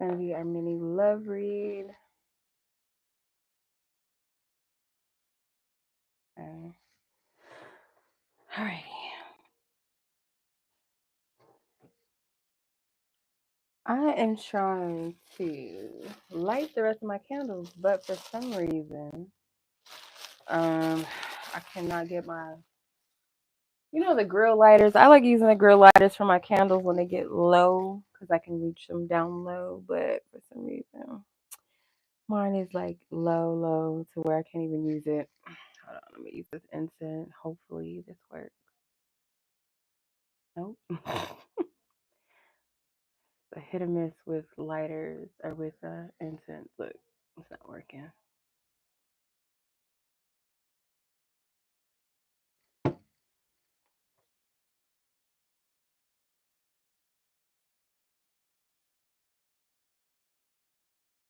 going to be our mini love read. Alrighty. I am trying to light the rest of my candles, but for some reason, I cannot get my, the grill lighters. I like using the grill lighters for my candles when they get low because I can reach them down low, but for some reason, mine is like low to where I can't even use it. Hold on, let me use this incense. Hopefully this works. Nope. A hit or miss with lighters or with incense. Look, it's not working.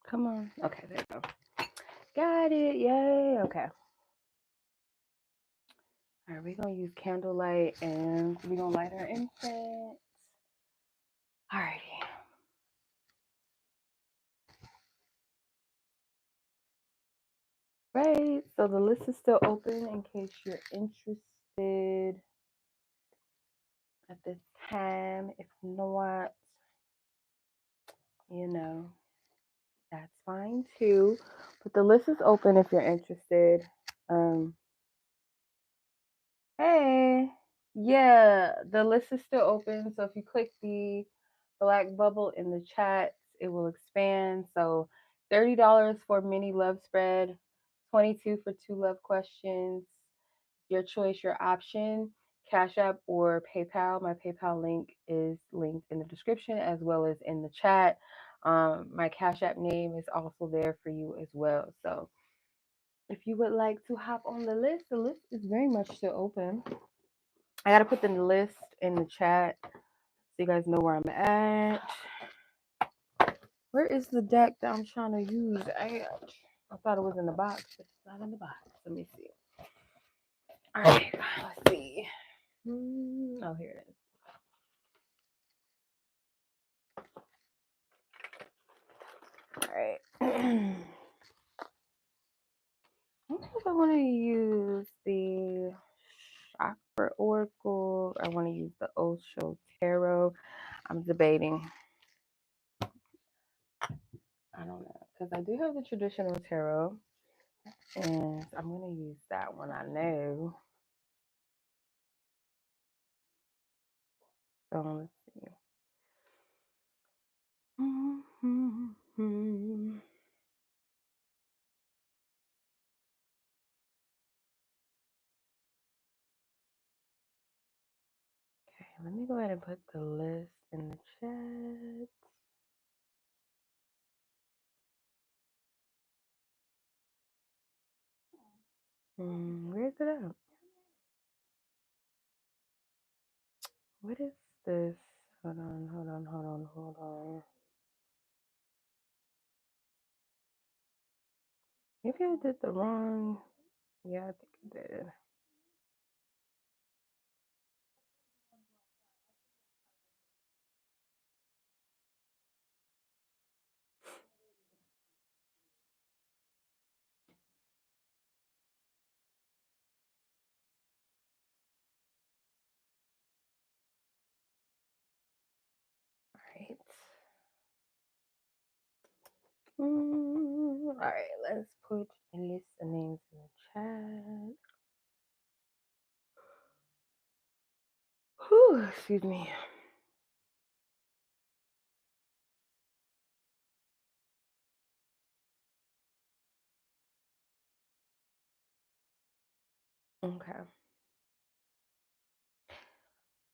Come on. Okay, there we go. Got it. Yay. Okay. All right, we're going to use candlelight and we're going to light our incense. Alrighty. Right. So the list is still open in case you're interested at this time. If not, that's fine too. But the list is open if you're interested. Hey, yeah, the list is still open. So if you click the black bubble in the chat, it will expand. So $30 for mini love spread, 22 for 2 love questions. Your choice, your option, Cashapp or PayPal. My PayPal link is linked in the description as well as in the chat. My Cashapp name is also there for you as well. So if you would like to hop on the list is very much still open. I gotta put the list in the chat so you guys know where I'm at. Where is the deck that I'm trying to use? I thought it was in the box, but it's not in the box. Let me see. All right, let's see. Oh, here it is. All right. I don't know if I want to use the Chakra Oracle. I want to use the Osho Tarot. I'm debating. I don't know because I do have the traditional tarot, and I'm gonna use that one. I know. So let's see. Okay, let me go ahead and put the list in the chat. Where's it at? What is this? Hold on. Maybe I did the wrong. Yeah, I think I did. All right, let's put a list of names in the chat. Whew, excuse me. Okay.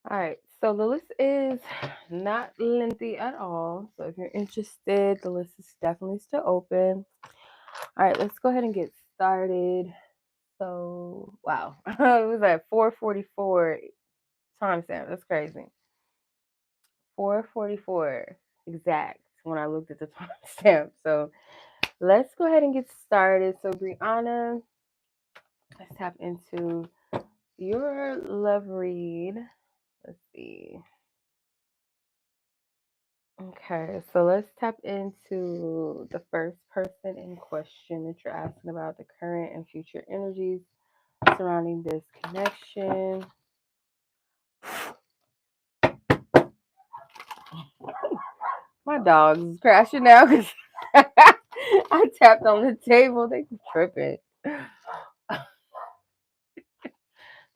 All right, so the list is not lengthy at all. So if you're interested, the list is definitely still open. All right, let's go ahead and get started. So, wow, it was at 4:44 timestamp. That's crazy. 4:44 exact when I looked at the timestamp. So let's go ahead and get started. So Briana, let's tap into your love read. Let's see. Okay, so let's tap into the first person in question that you're asking about, the current and future energies surrounding this connection. My dog's is crashing now because I tapped on the table. They be tripping.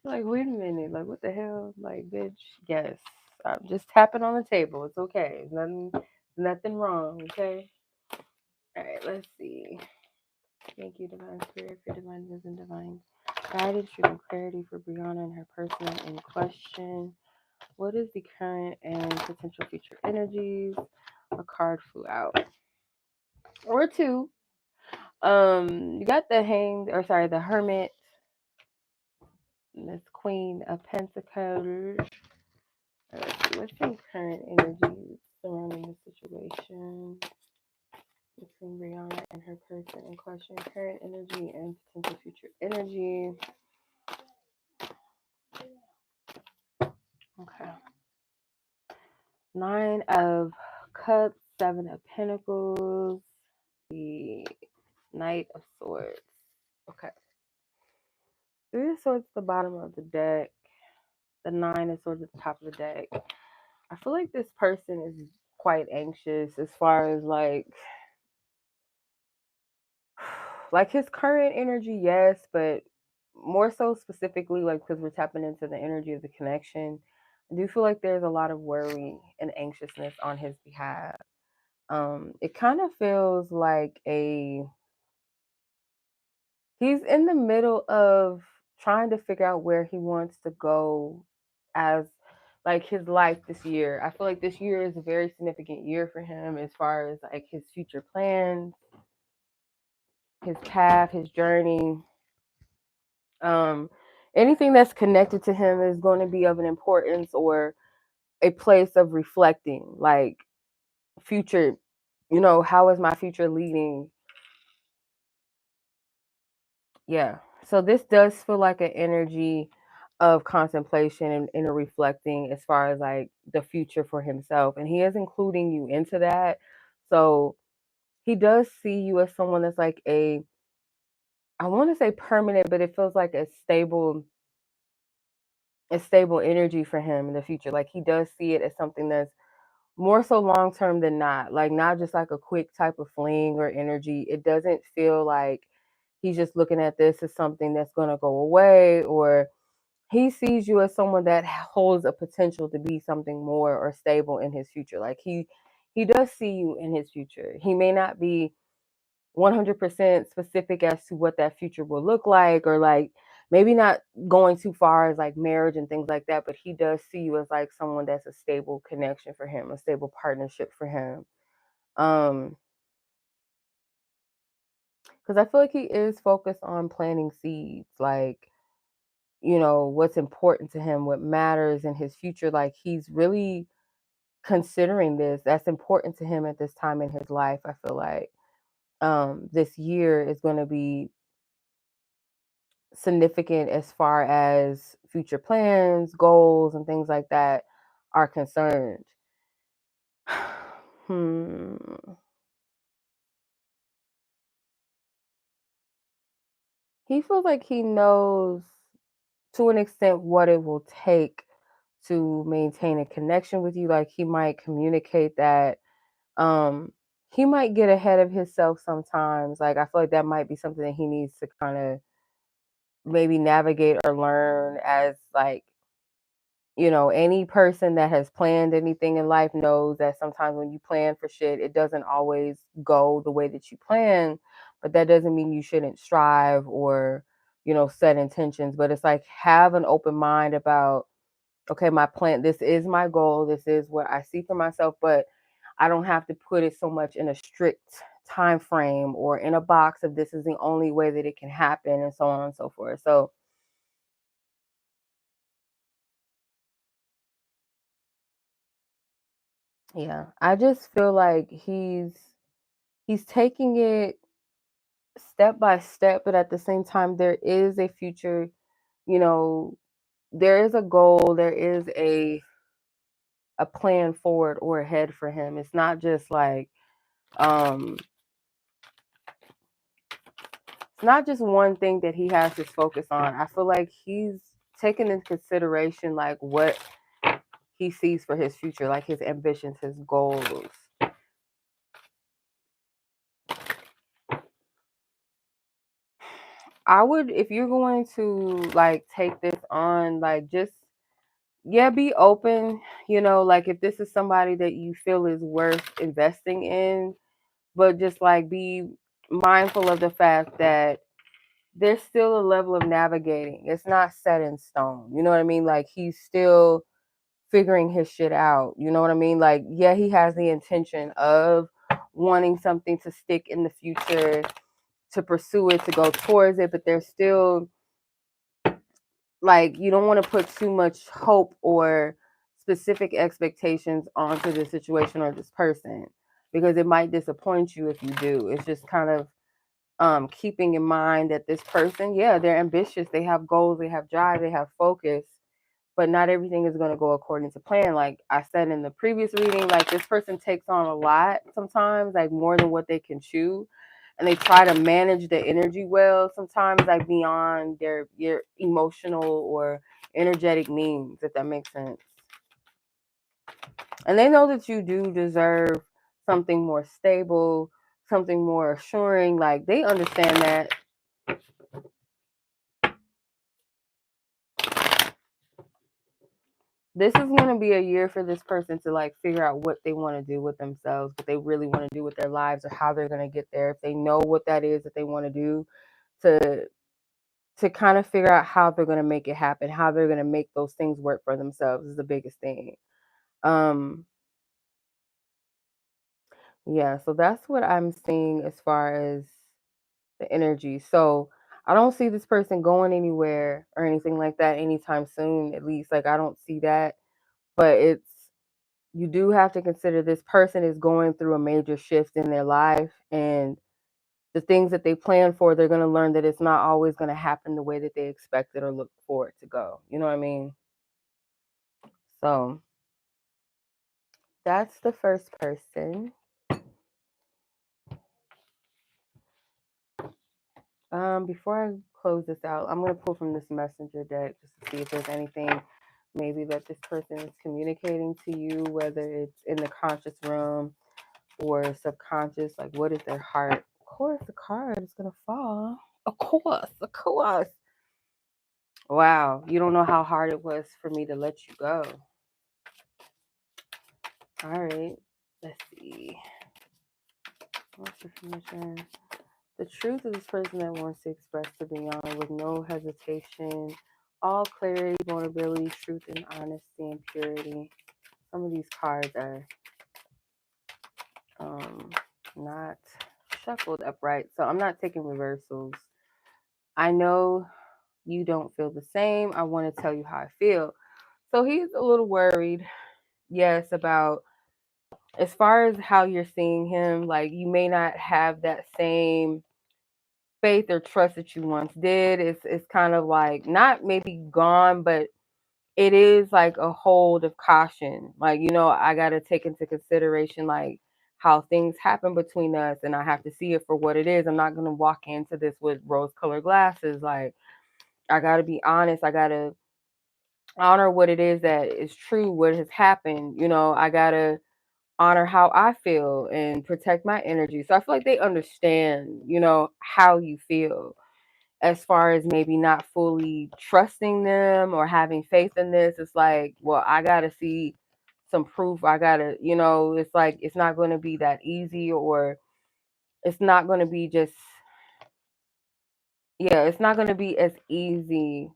Like, wait a minute. Like, what the hell? Like, bitch, yes. I'm just tapping on the table. It's okay. Nothing wrong, okay? All right, let's see. Thank you, Divine Spirit, for divine wisdom, divine guidance, truth, and clarity for Briana and her person in question. What is the current and potential future energies? A card flew out. Or two. You got the the Hermit, Miss Queen of Pentacles. Let's see, what's the current energies surrounding the situation between Briana and her person in question? Current energy and potential future energy. Okay. 9 of Cups, 7 of Pentacles, the Knight of Swords. Okay. 3 of Swords at the bottom of the deck, the 9 of Swords at the top of the deck. I feel like this person is quite anxious as far as like his current energy, yes, but more so specifically, like, because we're tapping into the energy of the connection. I do feel like there's a lot of worry and anxiousness on his behalf. It kind of feels like he's in the middle of trying to figure out where he wants to go as like his life this year. I feel like this year is a very significant year for him as far as like his future plans, his path, his journey. Anything that's connected to him is going to be of an importance or a place of reflecting, like future, how is my future leading? Yeah. So this does feel like an energy of contemplation and a reflecting as far as like the future for himself. And he is including you into that. So he does see you as someone that's like I want to say permanent, but it feels like a stable energy for him in the future. Like he does see it as something that's more so long term than not. Like not just like a quick type of fling or energy. It doesn't feel like he's just looking at this as something that's going to go away, or he sees you as someone that holds a potential to be something more or stable in his future. Like he does see you in his future. He may not be 100% specific as to what that future will look like, or like maybe not going too far as like marriage and things like that, but he does see you as like someone that's a stable connection for him, a stable partnership for him. Because I feel like he is focused on planting seeds, like, what's important to him, what matters in his future. Like he's really considering this. That's important to him at this time in his life. I feel like this year is going to be significant as far as future plans, goals, and things like that are concerned. hmm. He feels like he knows to an extent what it will take to maintain a connection with you. Like he might communicate that. He might get ahead of himself sometimes. Like I feel like that might be something that he needs to kind of maybe navigate or learn as like, any person that has planned anything in life knows that sometimes when you plan for shit, it doesn't always go the way that you plan, but that doesn't mean you shouldn't strive or, set intentions. But it's like have an open mind about, okay, my plan, this is my goal, this is what I see for myself, but I don't have to put it so much in a strict time frame or in a box of this is the only way that it can happen and so on and so forth. So yeah, I just feel like he's taking it step by step, but at the same time there is a future, you know, there is a goal, there is a plan forward or ahead for him. It's not just like it's not just one thing that he has his focus on. I feel like he's taking into consideration like what he sees for his future, like his ambitions, his goals. I would, if you're going to like take this on, like just, yeah, be open, like if this is somebody that you feel is worth investing in, but just like be mindful of the fact that there's still a level of navigating. It's not set in stone. You know what I mean? Like he's still figuring his shit out. You know what I mean? Like, yeah, he has the intention of wanting something to stick in the future, to pursue it, to go towards it, but there's still like, you don't want to put too much hope or specific expectations onto the situation or this person, because it might disappoint you if you do. It's just kind of keeping in mind that this person, yeah, they're ambitious, they have goals, they have drive, they have focus, but not everything is going to go according to plan. Like I said in the previous reading, like this person takes on a lot sometimes, like more than what they can chew, and they try to manage the energy well, sometimes like beyond their emotional or energetic means, if that makes sense. And they know that you do deserve something more stable, something more assuring. Like they understand that. This is going to be a year for this person to like figure out what they want to do with themselves, what they really want to do with their lives, or how they're going to get there. If they know what that is that they want to do, to kind of figure out how they're going to make it happen, how they're going to make those things work for themselves is the biggest thing. Yeah, so that's what I'm seeing as far as the energy. So I don't see this person going anywhere or anything like that anytime soon, at least. Like I don't see that. But you do have to consider this person is going through a major shift in their life, and the things that they plan for, they're going to learn that it's not always going to happen the way that they expected or look for it to go. You know what I mean? So that's the first person. Before I close this out, I'm going to pull from this messenger deck just to see if there's anything maybe that this person is communicating to you, whether it's in the conscious realm or subconscious. Like, what is their heart? Of course, the card is going to fall. Of course, of course. Wow, you don't know how hard it was for me to let you go. All right, let's see. What's the permission? The truth of this person that wants to express to Breyonna with no hesitation, all clarity, vulnerability, truth, and honesty and purity. Some of these cards are not shuffled upright, so I'm not taking reversals. I know you don't feel the same. I want to tell you how I feel. So he's a little worried, yes, about as far as how you're seeing him. Like you may not have that same faith or trust that you once did. It's kind of like not maybe gone, but it is like a hold of caution. Like, I got to take into consideration like how things happen between us, and I have to see it for what it is. I'm not going to walk into this with rose-colored glasses. Like, I got to be honest. I got to honor what it is that is true, what has happened. I got to honor how I feel and protect my energy. So I feel like they understand, how you feel, as far as maybe not fully trusting them or having faith in this. It's like, well, I got to see some proof. I got to, it's like, it's not going to be that easy, or it's not going to be just, yeah, it's not going to be as easy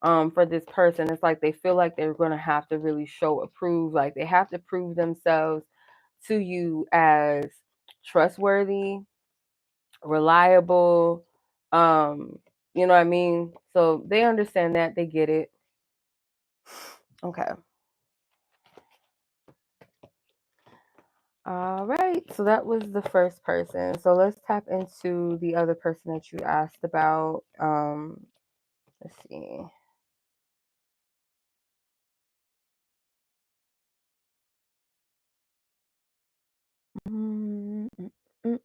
for this person. It's like they feel like they're going to have to really approve, like they have to prove themselves to you as trustworthy, reliable, you know what I mean? So they understand that, they get it. Okay. All right, so that was the first person. So let's tap into the other person that you asked about. Let's see.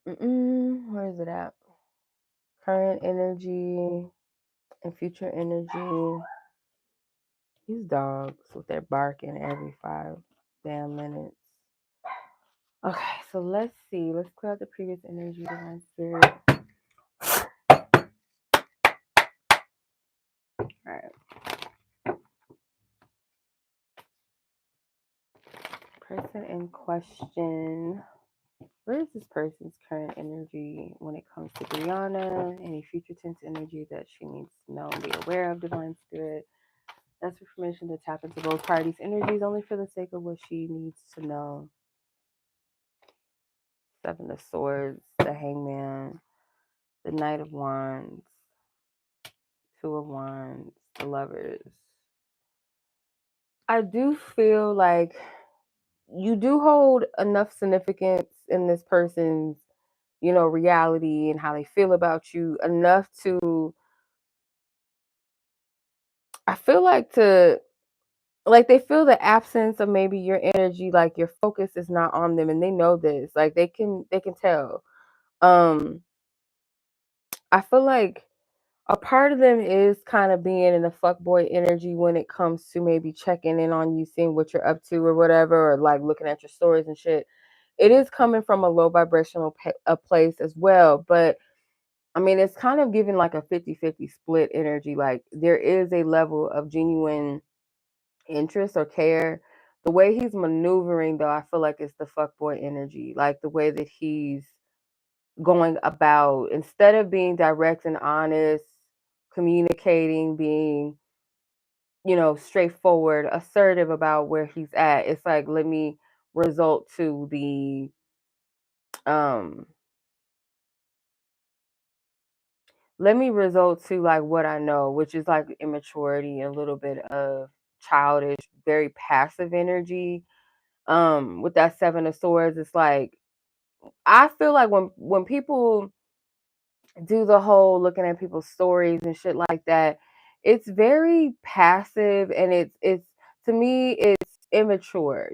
Where is it at? Current energy and future energy. These dogs with their barking every 5 damn minutes. Okay, so let's see. Let's clear out the previous energy, divine spirit. All right. Person in question. Where is this person's current energy when it comes to Briana? Any future tense energy that she needs to know and be aware of, divine spirit? That's for permission to tap into both parties' energies only for the sake of what she needs to know. 7 of Swords, the Hangman, the Knight of Wands, 2 of Wands, the Lovers. I do feel like you do hold enough significance in this person's, reality and how they feel about you enough to, I feel like they feel the absence of maybe your energy, like your focus is not on them and they know this. Like they can tell. I feel like a part of them is kind of being in the fuckboy energy when it comes to maybe checking in on you, seeing what you're up to or whatever, or like looking at your stories and shit. It is coming from a low vibrational place as well. But I mean, it's kind of giving like a 50-50 split energy. Like there is a level of genuine interest or care. The way he's maneuvering, though, I feel like it's the fuckboy energy. Like the way that he's going about, instead of being direct and honest, communicating, being, straightforward, assertive about where he's at. It's like, result to the um let me result to like what I know, which is like immaturity, a little bit of childish, very passive energy. With that 7 of Swords, it's like I feel like when people do the whole looking at people's stories and shit like that, it's very passive and it's to me it's immature,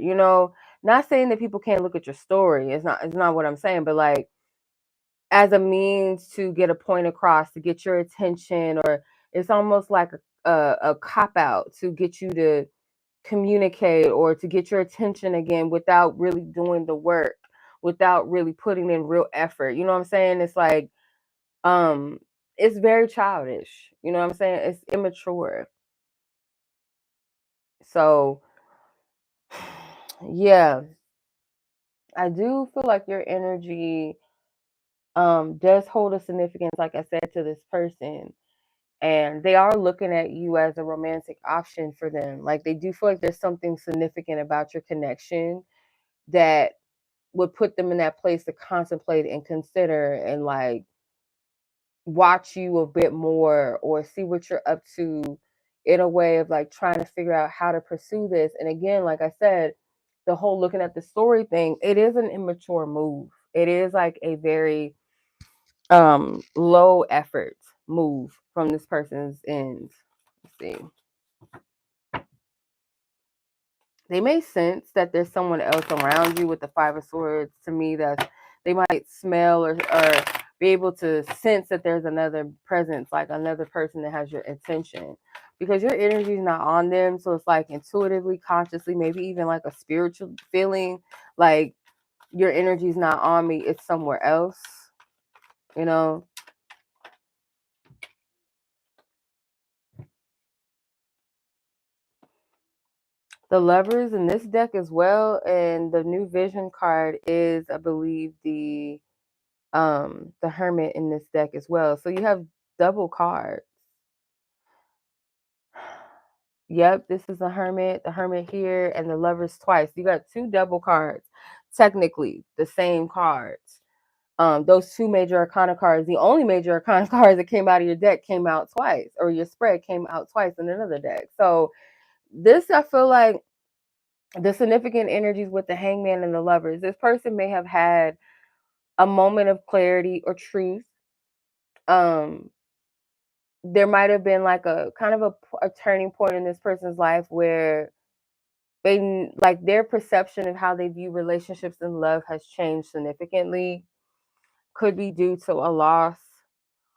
Not saying that people can't look at your story. It's not what I'm saying, but like as a means to get a point across, to get your attention, or it's almost like a cop out to get you to communicate or to get your attention again without really doing the work, without really putting in real effort. You know what I'm saying? It's like it's very childish. You know what I'm saying? It's immature. So yeah, I do feel like your energy does hold a significance, like I said, to this person. And they are looking at you as a romantic option for them. Like they do feel like there's something significant about your connection that would put them in that place to contemplate and consider and like watch you a bit more or see what you're up to in a way of like trying to figure out how to pursue this. And again, like I said, the whole looking at the story thing, it is an immature move. It is like a very low effort move from this person's end. Let's see. They may sense that there's someone else around you with the 5 of Swords. To me, that they might smell or be able to sense that there's another presence, like another person that has your attention, because your energy is not on them. So it's like intuitively, consciously, maybe even like a spiritual feeling, like your energy is not on me, it's somewhere else, you know. The Lovers in this deck as well, and the new Vision card is, I believe, the Hermit in this deck as well. So you have double cards. Yep, this is the Hermit here, and the Lovers twice. You got 2 double cards, technically the same cards. Those 2 major arcana cards, the only major arcana cards that came out of your deck came out twice, or your spread came out twice in another deck. So this, I feel like, the significant energies with the Hangman and the Lovers. This person may have had a moment of clarity or truth. There might have been like a kind of a turning point in this person's life where they, like, their perception of how they view relationships and love has changed significantly. could be due to a loss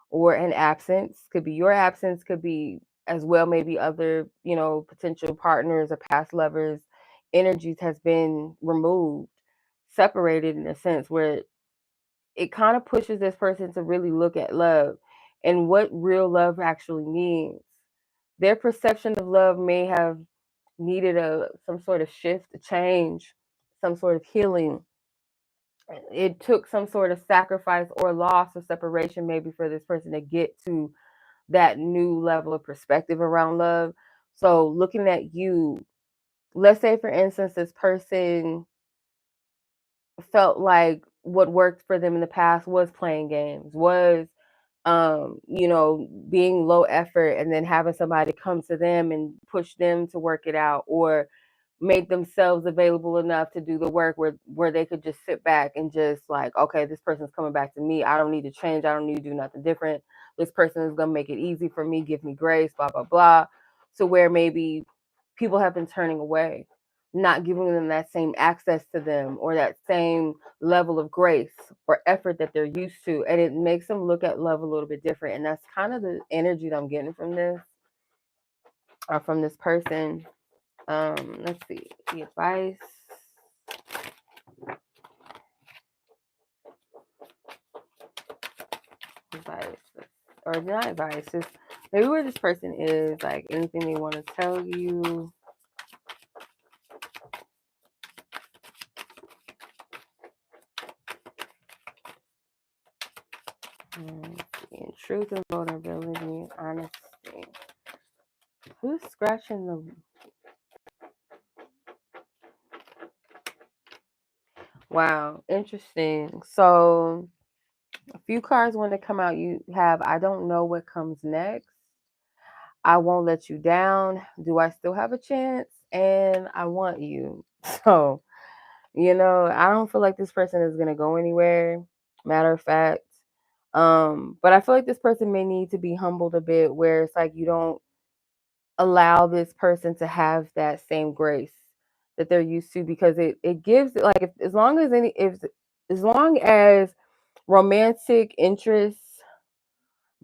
or an absence. Could be your absence, could be as well maybe other, potential partners or past lovers energies has been removed, separated in a sense where it kind of pushes this person to really look at love and what real love actually means. Their perception of love may have needed some sort of shift, a change, some sort of healing. It took some sort of sacrifice or loss or separation maybe for this person to get to that new level of perspective around love. So looking at you, let's say for instance, this person felt like what worked for them in the past was playing games, was being low effort and then having somebody come to them and push them to work it out, or make themselves available enough to do the work where they could just sit back and just like, okay, this person's coming back to me. I don't need to change. I don't need to do nothing different. This person is gonna make it easy for me, give me grace, blah, blah, blah. To where maybe people have been turning away, not giving them that same access to them or that same level of grace or effort that they're used to. And it makes them look at love a little bit different. And that's kind of the energy that I'm getting from this, or from this person. Let's see. The advice. Advice. Or not advice. Just maybe where this person is, like anything they want to tell you. Truth and vulnerability, honesty. Who's scratching the... Wow, interesting. So a few cards want to come out. You have, I don't know what comes next. I won't let you down. Do I still have a chance? And I want you. So, I don't feel like this person is going to go anywhere. Matter of fact. But I feel like this person may need to be humbled a bit, where it's like you don't allow this person to have that same grace that they're used to, because it gives, like, if, as long as romantic interests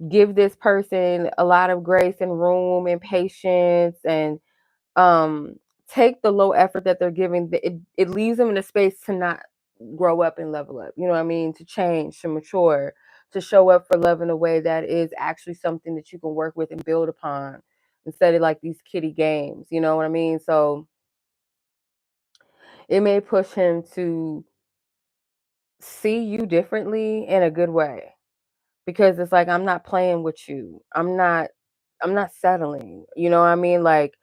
give this person a lot of grace and room and patience, and um take the low effort that they're giving, it leaves them in a space to not grow up and level up, you know what I mean, to change, to mature, to show up for love in a way that is actually something that you can work with and build upon, instead of like these kiddie games, you know what I mean? So it may push him to see you differently in a good way, because it's like, I'm not playing with you, I'm not settling, you know what I mean? Like,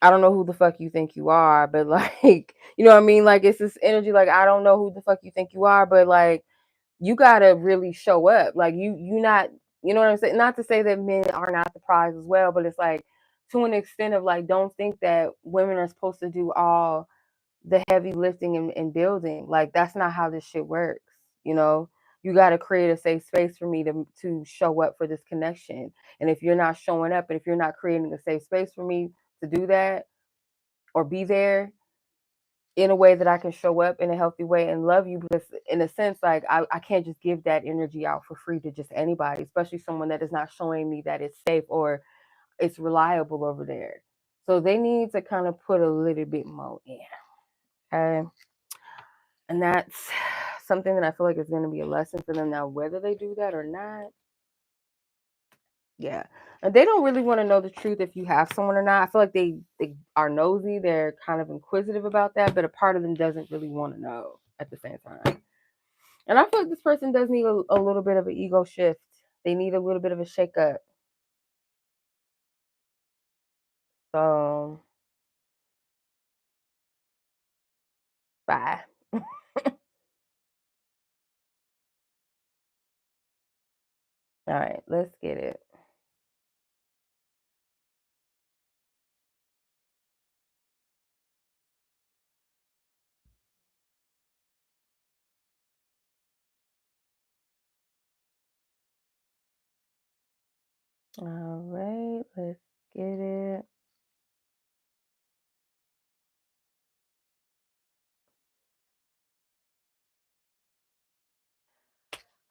I don't know who the fuck you think you are, but like, you know what I mean? Like, it's this energy, like, I don't know who the fuck you think you are, but like, you gotta really show up. Like, you not, you know what I'm saying? Not to say that men are not the prize as well, but it's like, to an extent of like, don't think that women are supposed to do all the heavy lifting and building. Like, that's not how this shit works, you know? You got to create a safe space for me to show up for this connection. And if you're not showing up, and if you're not creating a safe space for me to do that or be there in a way that I can show up in a healthy way and love you, because in a sense, like, I can't just give that energy out for free to just anybody, especially someone that is not showing me that it's safe or it's reliable over there. So they need to kind of put a little bit more in. Okay. And that's something that I feel like is going to be a lesson for them now, whether they do that or not. Yeah. And they don't really want to know the truth if you have someone or not. I feel like they are nosy. They're kind of inquisitive about that, but a part of them doesn't really want to know at the same time. And I feel like this person does need a little bit of an ego shift. They need a little bit of a shake up. So, bye. All right, let's get it. All right, let's get it.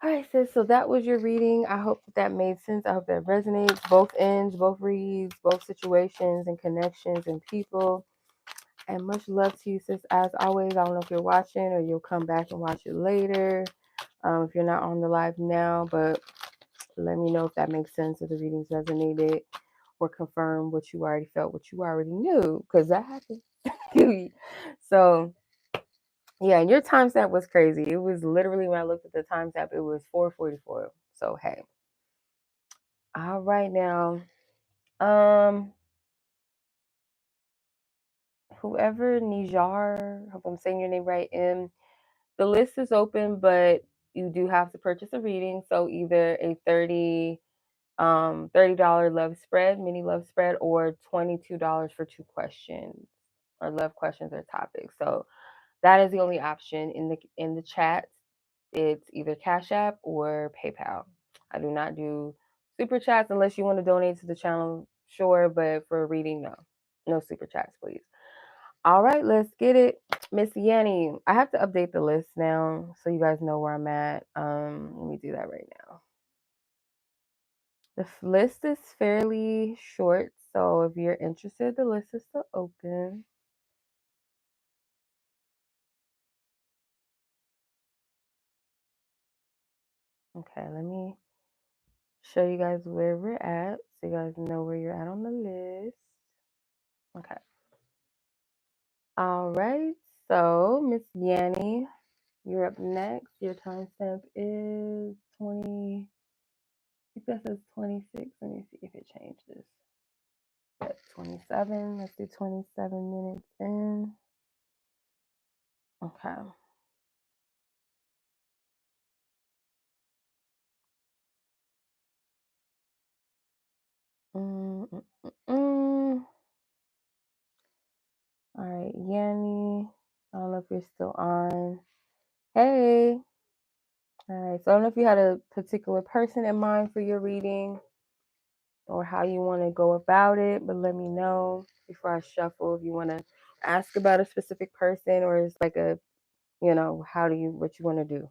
All right, sis. So that was your reading. I hope that made sense. I hope that resonates. Both ends, both reads, both situations and connections and people. And much love to you, sis. As always, I don't know if you're watching or you'll come back and watch it later. If you're not on the live now, but let me know if that makes sense, if the readings resonated or confirm what you already felt, what you already knew, because that happened. So yeah, and your timestamp was crazy. It was literally, when I looked at the timestamp, it was 4:44. So hey. All right now. Whoever Nijar, hope I'm saying your name right, the list is open, but you do have to purchase a reading. So either a $30 love spread, mini love spread, or $22 for 2 questions or love questions or topics. So that is the only option in the chat. It's either Cashapp or PayPal. I do not do super chats unless you want to donate to the channel, sure, but for a reading, no. No super chats, please. All right, let's get it. Miss Yanie, I have to update the list now so you guys know where I'm at. Let me do that right now. The list is fairly short, so if you're interested, the list is still open. Okay, let me show you guys where we're at so you guys know where you're at on the list. Okay. All right, so Miss Yanie, you're up next. Your timestamp is 20. I think that says 26. Let me see if it changes. At 27. Let's do 27 minutes in. Okay. All right, Yanie. I don't know if you're still on. Hey. All right. So I don't know if you had a particular person in mind for your reading or how you want to go about it, but let me know before I shuffle if you want to ask about a specific person or it's like a, what you want to do.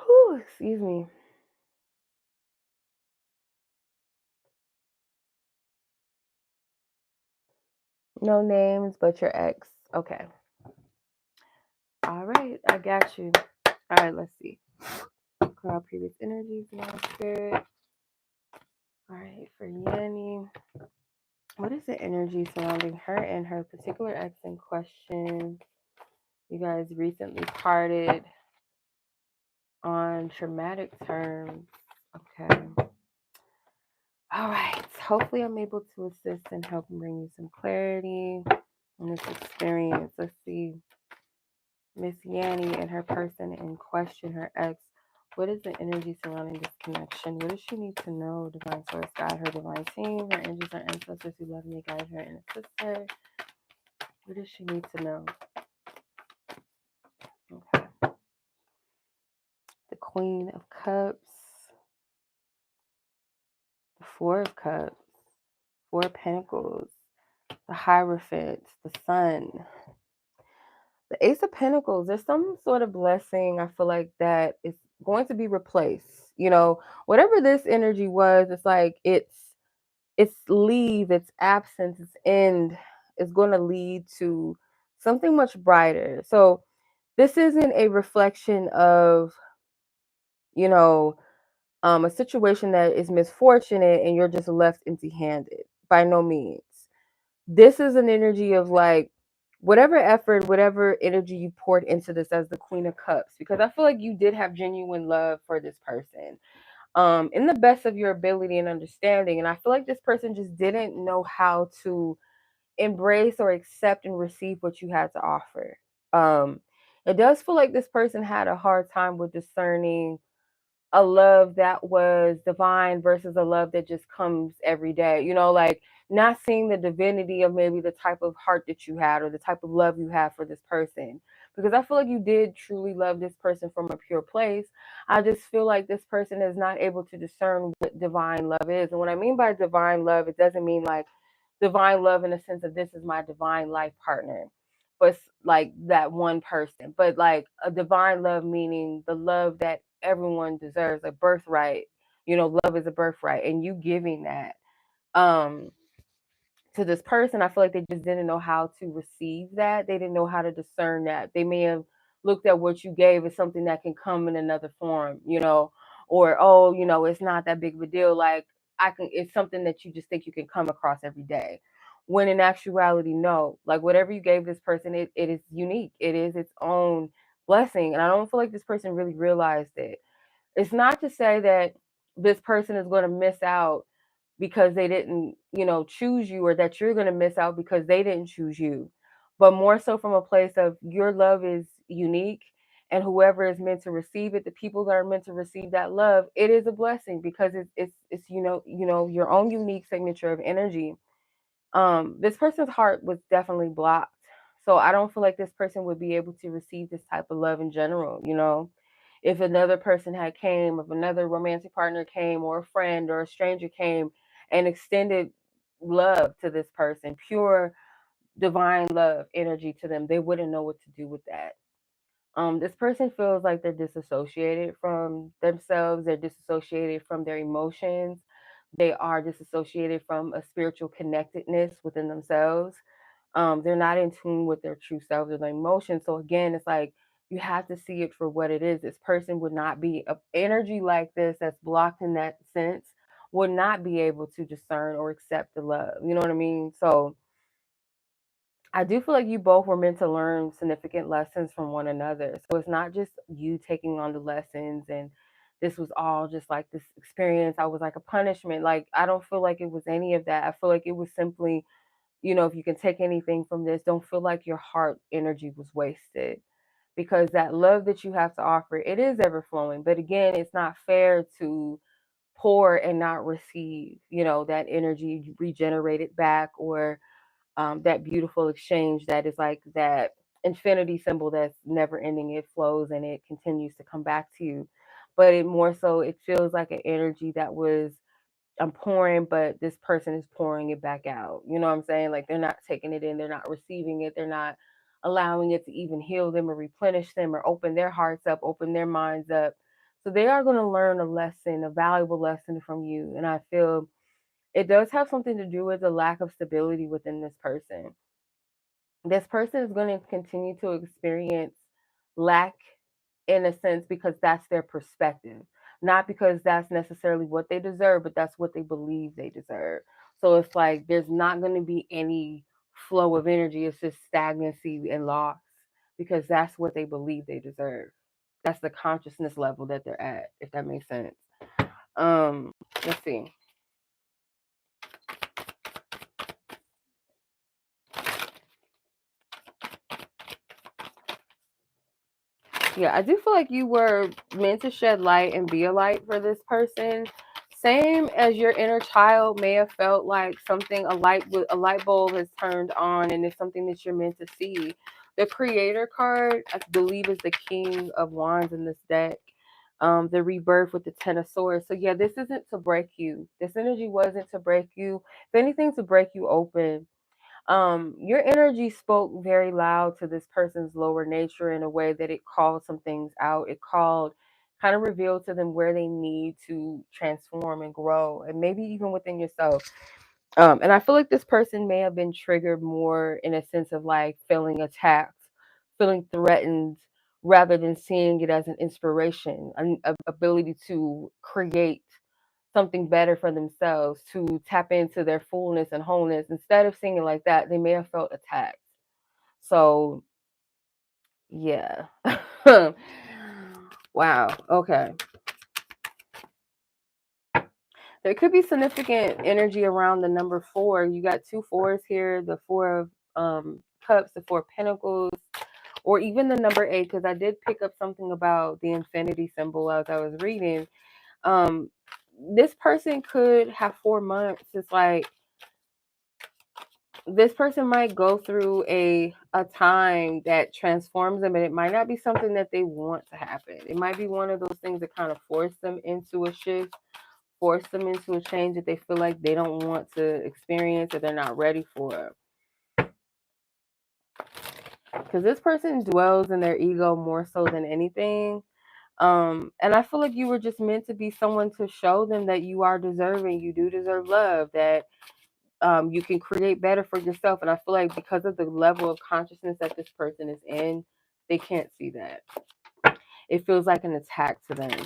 Whew, excuse me. No names, but your ex. Okay. All right, I got you. All right, let's see. Call out previous energies in our spirit. All right, for Yanie, what is the energy surrounding her and her particular ex in question? You guys recently parted on traumatic terms. Okay. All right. Hopefully, I'm able to assist and help bring you some clarity on this experience. Let's see. Miss Yanie and her person in question, her ex. What is the energy surrounding this connection? What does she need to know? Divine source, guide her, divine team, her angels, her ancestors who love me, guide her, and assist her. What does she need to know? Okay. The Queen of Cups, the Four of Cups, Four of Pentacles, the Hierophant, the Sun, the Ace of Pentacles. There's some sort of blessing, I feel like, that is going to be replaced. Whatever this energy was, it's like its leave, its absence, its end is going to lead to something much brighter. So this isn't a reflection of, a situation that is misfortunate and you're just left empty-handed. By no means. This is an energy of like whatever effort, whatever energy you poured into this as the Queen of Cups, because I feel like you did have genuine love for this person, in the best of your ability and understanding. And I feel like this person just didn't know how to embrace or accept and receive what you had to offer. It does feel like this person had a hard time with discerning a love that was divine versus a love that just comes every day. Like not seeing the divinity of maybe the type of heart that you had or the type of love you have for this person. because I feel like you did truly love this person from a pure place. I just feel like this person is not able to discern what divine love is. And what I mean by divine love, it doesn't mean like divine love in the sense of this is my divine life partner, but like that one person, but like a divine love meaning the love that everyone deserves, a birthright. Love is a birthright, and you giving that um to this person, I feel like they just didn't know how to receive that. They didn't know how to discern that. They may have looked at what you gave as something that can come in another form, or oh, it's not that big of a deal. Like it's something that you just think you can come across every day. When in actuality, no. Like whatever you gave this person, it is unique. It is its own blessing. And I don't feel like this person really realized it. It's not to say that this person is going to miss out because they didn't, choose you, or that you're going to miss out because they didn't choose you. But more so from a place of your love is unique, and whoever is meant to receive it, the people that are meant to receive that love, it is a blessing because it's your own unique signature of energy. This person's heart was definitely blocked. So I don't feel like this person would be able to receive this type of love in general. If another person had came, if another romantic partner came, or a friend or a stranger came and extended love to this person, pure divine love energy to them, they wouldn't know what to do with that. This person feels like they're disassociated from themselves, they're disassociated from their emotions, they are disassociated from a spiritual connectedness within themselves. They're not in tune with their true selves or their emotions. So again, it's like you have to see it for what it is. This person would not be an energy like this that's blocked in that sense, would not be able to discern or accept the love. You know what I mean? So I do feel like you both were meant to learn significant lessons from one another. So it's not just you taking on the lessons and this was all just like this experience. I was like a punishment. Like, I don't feel like it was any of that. I feel like it was simply, if you can take anything from this, don't feel like your heart energy was wasted, because that love that you have to offer, it is ever flowing. But again, it's not fair to pour and not receive, that energy regenerated back, or that beautiful exchange that is like that infinity symbol that's never ending. It flows and it continues to come back to you. But it more so, it feels like an energy that was, I'm pouring, but this person is pouring it back out. You know what I'm saying? Like they're not taking it in, they're not receiving it, they're not allowing it to even heal them or replenish them or open their hearts up, open their minds up. So they are going to learn a lesson, a valuable lesson from you. And I feel it does have something to do with the lack of stability within this person. This person is going to continue to experience lack in a sense because that's their perspective, not because that's necessarily what they deserve, but that's what they believe they deserve. So it's like there's not going to be any flow of energy. It's just stagnancy and loss because that's what they believe they deserve. That's the consciousness level that they're at, if that makes sense. Let's see. Yeah, I do feel like you were meant to shed light and be a light for this person. Same as your inner child may have felt like something, a light bulb has turned on, and it's something that you're meant to see. The Creator card, I believe, is the King of Wands in this deck. The Rebirth with the Ten of Swords. So yeah, this isn't to break you. This energy wasn't to break you. If anything, to break you open. Your energy spoke very loud to this person's lower nature in a way that it called some things out. It called, kind of revealed to them where they need to transform and grow, and maybe even within yourself. And I feel like this person may have been triggered more in a sense of like feeling attacked, feeling threatened, rather than seeing it as an inspiration, an ability to create something better for themselves, to tap into their fullness and wholeness. Instead of seeing it like that, they may have felt attacked. So, yeah. Wow. Okay. There could be significant energy around the number 4. You got 2 4s here, the 4 of cups, the 4 of pentacles, or even the number 8, because I did pick up something about the infinity symbol as I was reading. This person could have 4 months. It's like this person might go through a time that transforms them, and it might not be something that they want to happen. It might be one of those things that kind of force them into a shift, force them into a change that they feel like they don't want to experience, or they're not ready for. Because this person dwells in their ego more so than anything. And I feel like you were just meant to be someone to show them that you are deserving, you do deserve love, that you can create better for yourself. And I feel like because of the level of consciousness that this person is in, they can't see that. It feels like an attack to them.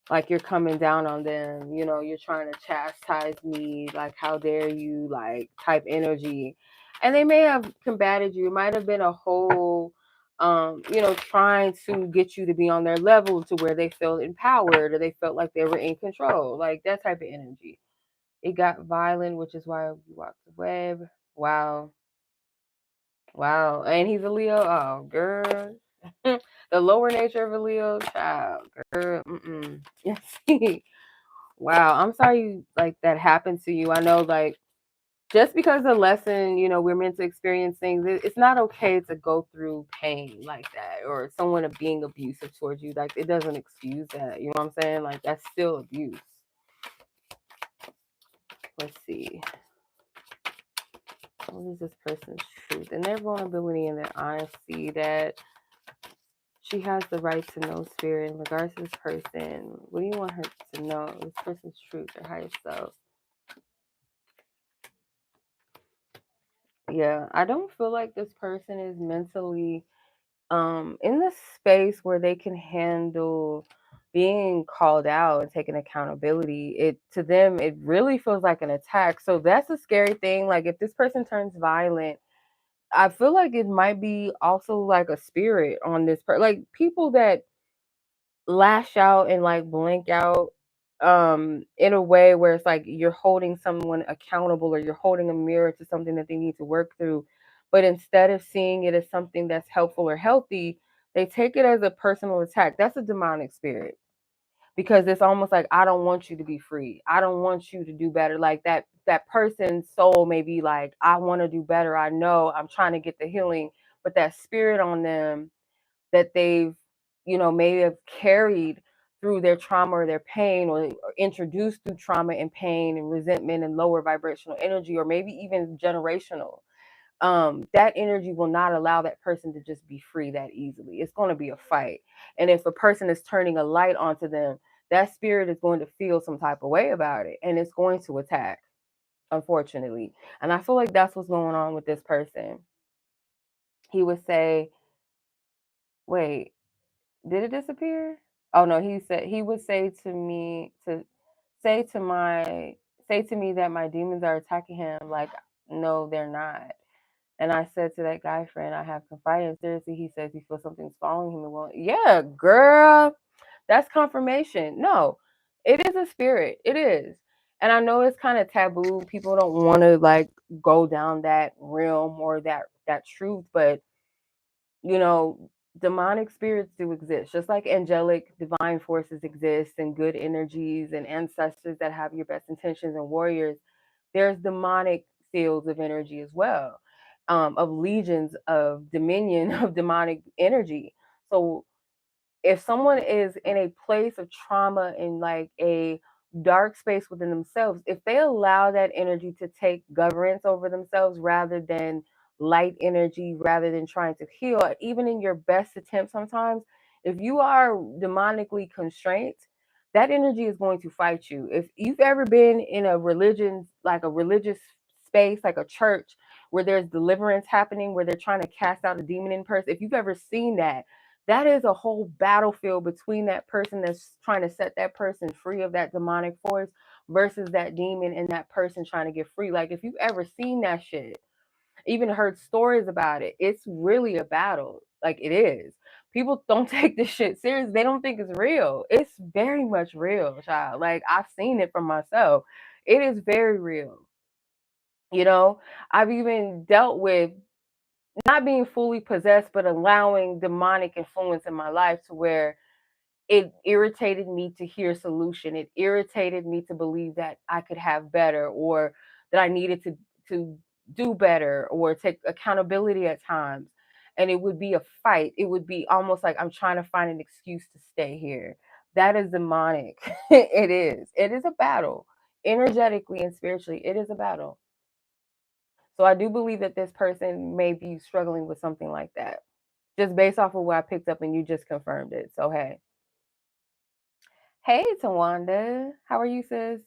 Like you're coming down on them, you know, you're trying to chastise me, like how dare you, like type energy. And they may have combated you. It might have been a whole you know, trying to get you to be on their level to where they felt empowered or they felt like they were in control, like that type of energy. It got violent, which is why you walked away. Wow. Wow. And he's a Leo. Oh, girl. The lower nature of a Leo, child. Girl. Yes. Wow. I'm sorry like that happened to you. I know like just because the lesson, you know, we're meant to experience things, it's not okay to go through pain like that or someone being abusive towards you. Like it doesn't excuse that. You know what I'm saying? Like that's still abuse. Let's see. What is this person's truth and their vulnerability and their honesty, that she has the right to know, spirit, in regards to this person? What do you want her to know? This person's truth, their higher self. Yeah, I don't feel like this person is mentally in the space where they can handle being called out and taking accountability. It to them it really feels like an attack. So that's a scary thing. Like if this person turns violent, I feel like it might be also like a spirit on this like people that lash out and like blink out in a way where it's like you're holding someone accountable or you're holding a mirror to something that they need to work through, but instead of seeing it as something that's helpful or healthy, they take it as a personal attack. That's a demonic spirit, because it's almost like I don't want you to be free, I don't want you to do better. Like that person's soul may be like, I want to do better, I know I'm trying to get the healing, but that spirit on them that they've, you know, may have carried through their trauma or their pain, or introduced through trauma and pain and resentment and lower vibrational energy, or maybe even generational, that energy will not allow that person to just be free that easily. It's going to be a fight. And if a person is turning a light onto them, that spirit is going to feel some type of way about it, and it's going to attack, unfortunately. And I feel like that's what's going on with this person. He would say, wait, did it disappear? Oh no, he said he would say to me to say to my say to me that my demons are attacking him. Like, no, they're not. And I said to that guy friend I have confided, seriously, he says he feels something's following him. Well, yeah, girl, that's confirmation. No, it is a spirit. It is. And I know it's kind of taboo. People don't want to like go down that realm or that truth, but you know, demonic spirits do exist, just like angelic divine forces exist and good energies and ancestors that have your best intentions and warriors. There's demonic fields of energy as well, of legions of dominion of demonic energy. So if someone is in a place of trauma, in like a dark space within themselves, if they allow that energy to take governance over themselves rather than light energy, rather than trying to heal, even in your best attempt, sometimes if you are demonically constrained, that energy is going to fight you. If you've ever been in a religion, like a religious space, like a church, where there's deliverance happening, where they're trying to cast out a demon in person, if you've ever seen that, that is a whole battlefield between that person that's trying to set that person free of that demonic force versus that demon and that person trying to get free. Like if you've ever seen that shit, even heard stories about it, it's really a battle. Like it is. People don't take this shit serious. They don't think it's real. It's very much real, child. Like I've seen it for myself. It is very real. You know, I've even dealt with not being fully possessed, but allowing demonic influence in my life to where it irritated me to hear solution. It irritated me to believe that I could have better, or that I needed to do better or take accountability at times. And it would be a fight. It would be almost like I'm trying to find an excuse to stay here. That is demonic. It is. It is a battle. Energetically and spiritually, it is a battle. So I do believe that this person may be struggling with something like that. Just based off of what I picked up and you just confirmed it. So hey. Hey Tawanda. How are you, sis?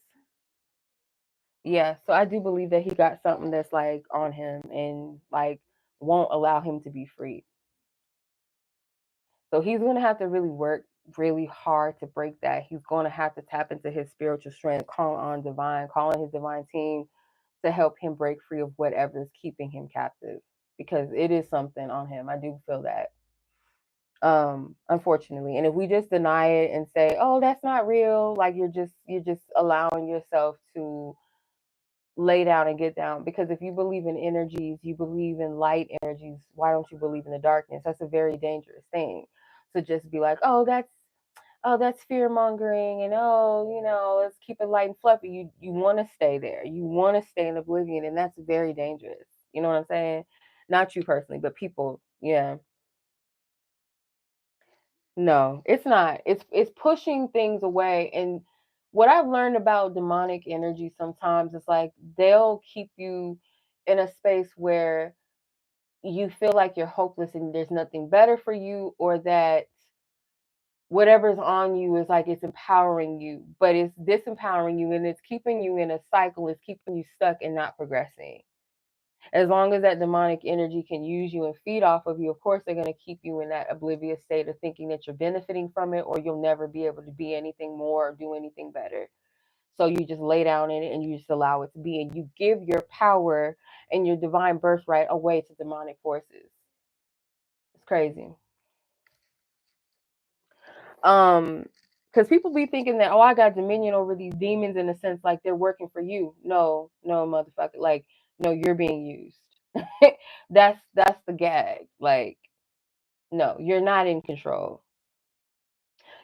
Yeah, so I do believe that he got something that's like on him and like won't allow him to be free. So he's going to have to really work really hard to break that. He's going to have to tap into his spiritual strength, call on divine, call on his divine team to help him break free of whatever is keeping him captive, because it is something on him. I do feel that. Unfortunately. And if we just deny it and say, "Oh, that's not real," like you're just allowing yourself to lay down and get down. Because if you believe in energies, you believe in light energies, why don't you believe in the darkness? That's a very dangerous thing to just be like, that's fear mongering, and let's keep it light and fluffy. You want to stay there, you want to stay in oblivion, and that's very dangerous. You know what I'm saying? Not you personally, but people. Yeah. No, it's not. It's pushing things away. And what I've learned about demonic energy sometimes is like they'll keep you in a space where you feel like you're hopeless and there's nothing better for you, or that whatever's on you is like it's empowering you, but it's disempowering you and it's keeping you in a cycle, it's keeping you stuck and not progressing. As long as that demonic energy can use you and feed off of you, of course, they're going to keep you in that oblivious state of thinking that you're benefiting from it, or you'll never be able to be anything more or do anything better. So you just lay down in it and you just allow it to be. And you give your power and your divine birthright away to demonic forces. It's crazy. Because people be thinking that, oh, I got dominion over these demons in a sense like they're working for you. No, no, motherfucker. Like, no, you're being used. That's the gag. Like, no, you're not in control.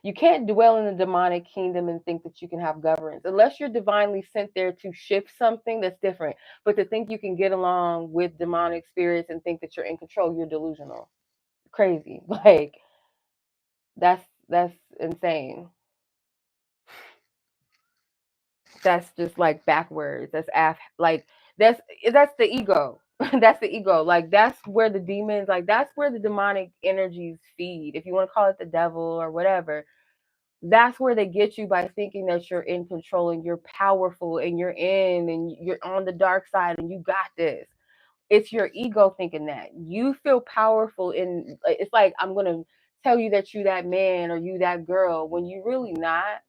You can't dwell in the demonic kingdom and think that you can have governance unless you're divinely sent there to shift something. That's different. But to think you can get along with demonic spirits and think that you're in control, you're delusional. Crazy. Like that's insane. That's just like backwards. Like that's the ego. That's the ego. Like that's where the demons, like that's where the demonic energies feed. If you want to call it the devil or whatever, that's where they get you by thinking that you're in control and you're powerful and you're in and you're on the dark side and you got this. It's your ego thinking that. You feel powerful and it's like I'm going to tell you that you that man or you that girl when you really not,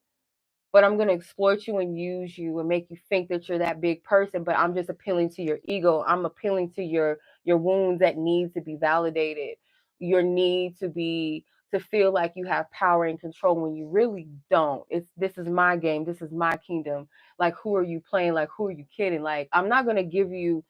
but I'm going to exploit you and use you and make you think that you're that big person, but I'm just appealing to your ego. I'm appealing to your wounds that need to be validated. Your need to feel like you have power and control when you really don't. It's this is my game, this is my kingdom. Like who are you playing? Like who are you kidding? Like I'm not going to give you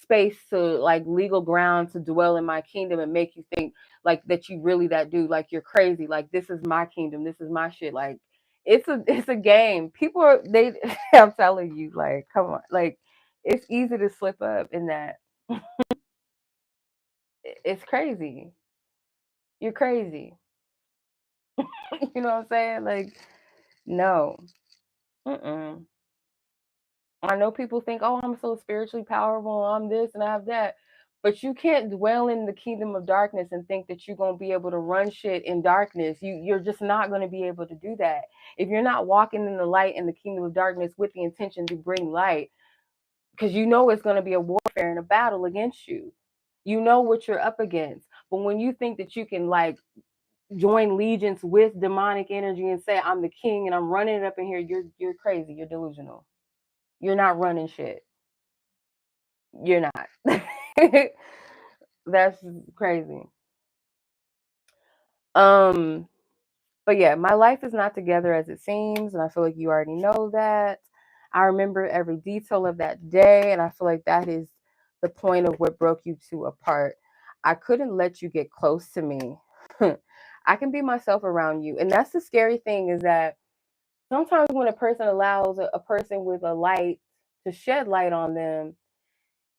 space to like legal ground to dwell in my kingdom and make you think like that you really that dude, like you're crazy. Like this is my kingdom, this is my shit. Like it's a game. People are they I'm telling you, like, come on. Like it's easy to slip up in that. It's crazy. You're crazy. You know what I'm saying? Like, no. Mm-mm. I know people think, oh, I'm so spiritually powerful, I'm this and I have that. But you can't dwell in the kingdom of darkness and think that you're gonna be able to run shit in darkness. You're just not gonna be able to do that. If you're not walking in the light in the kingdom of darkness with the intention to bring light, because you know it's going to be a warfare and a battle against you. You know what you're up against. But when you think that you can like join legions with demonic energy and say I'm the king and I'm running it up in here, you're crazy. You're delusional. You're not running shit. You're not. That's crazy. Um, but yeah, my life is not together as it seems, and I feel like you already know that. I remember every detail of that day, and I feel like that is the point of what broke you two apart. I couldn't let you get close to me. I can be myself around you. And that's the scary thing, is that sometimes when a person allows a person with a light to shed light on them,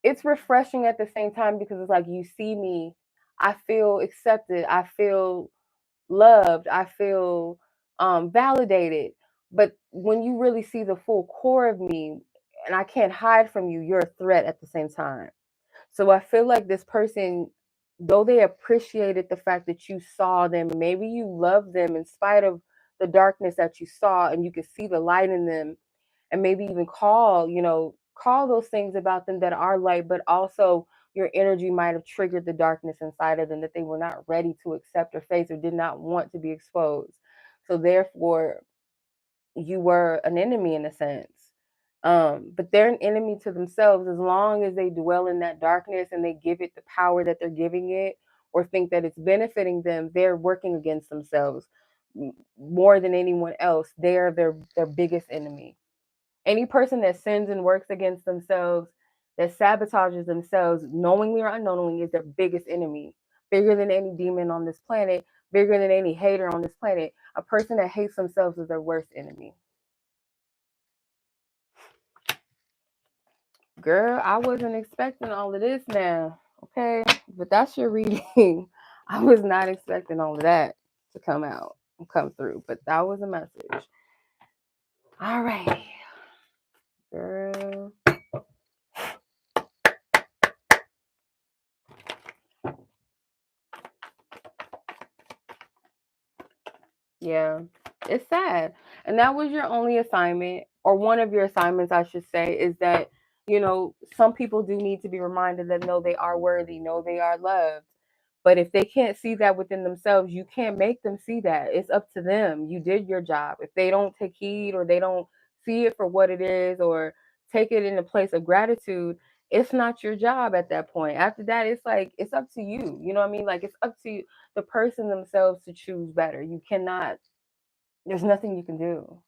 it's refreshing at the same time because it's like you see me, I feel accepted, I feel loved, I feel validated. But when you really see the full core of me and I can't hide from you, you're a threat at the same time. So I feel like this person, though they appreciated the fact that you saw them, maybe you loved them in spite of the darkness that you saw, and you could see the light in them, and maybe even call those things about them that are light, but also your energy might have triggered the darkness inside of them that they were not ready to accept or face or did not want to be exposed. So therefore, you were an enemy in a sense. But they're an enemy to themselves as long as they dwell in that darkness and they give it the power that they're giving it or think that it's benefiting them. They're working against themselves more than anyone else. They're their biggest enemy. Any person that sins and works against themselves, that sabotages themselves, knowingly or unknowingly, is their biggest enemy. Bigger than any demon on this planet, bigger than any hater on this planet. A person that hates themselves is their worst enemy. Girl, I wasn't expecting all of this now. Okay. But that's your reading. I was not expecting all of that to come out and come through. But that was a message. All right. Girl. Yeah. It's sad. And that was your only assignment, or one of your assignments, I should say, is that, some people do need to be reminded that no, they are worthy, no, they are loved. But if they can't see that within themselves, you can't make them see that. It's up to them. You did your job. If they don't take heed or they don't see it for what it is or take it in a place of gratitude, it's not your job at that point. After that, it's like, it's up to you. You know what I mean? Like, it's up to the person themselves to choose better. You cannot, there's nothing you can do.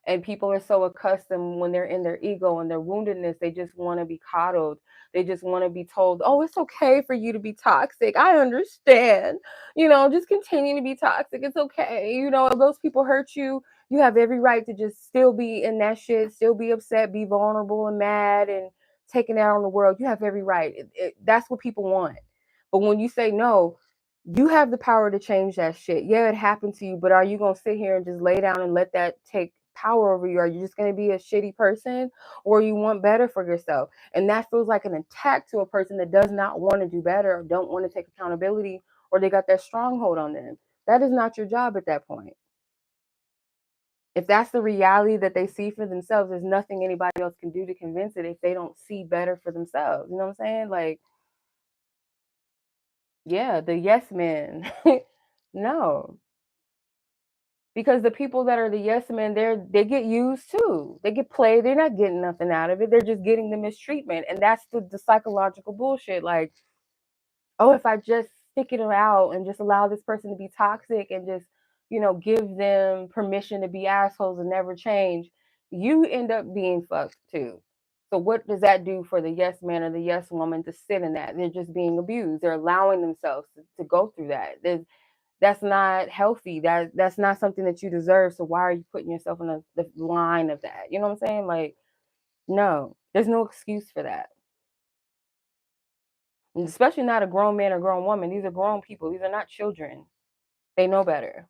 And people are so accustomed when they're in their ego and their woundedness, they just want to be coddled. They just want to be told, oh, it's okay for you to be toxic. I understand. Just continue to be toxic. It's okay. If those people hurt you, you have every right to just still be in that shit, still be upset, be vulnerable and mad and taking out on the world. You have every right. That's what people want. But when you say no, you have the power to change that shit. Yeah, it happened to you, but are you going to sit here and just lay down and let that take power over you? Are you just going to be a shitty person, or you want better for yourself? And that feels like an attack to a person that does not want to do better or don't want to take accountability, or they got that stronghold on them. That is not your job at that point. If that's the reality that they see for themselves, there's nothing anybody else can do to convince it if they don't see better for themselves. You know what I'm saying? Like, yeah, the yes men. No. Because the people that are the yes men, they get used too. They get played. They're not getting nothing out of it. They're just getting the mistreatment. And that's the psychological bullshit. Like, oh, if I just stick it out and just allow this person to be toxic and just, give them permission to be assholes and never change, you end up being fucked too. So what does that do for the yes man or the yes woman to sit in that? They're just being abused. They're allowing themselves to go through that. That's not healthy. That's not something that you deserve. So why are you putting yourself in the line of that? You know what I'm saying? Like, no, there's no excuse for that. And especially not a grown man or grown woman. These are grown people. These are not children. They know better.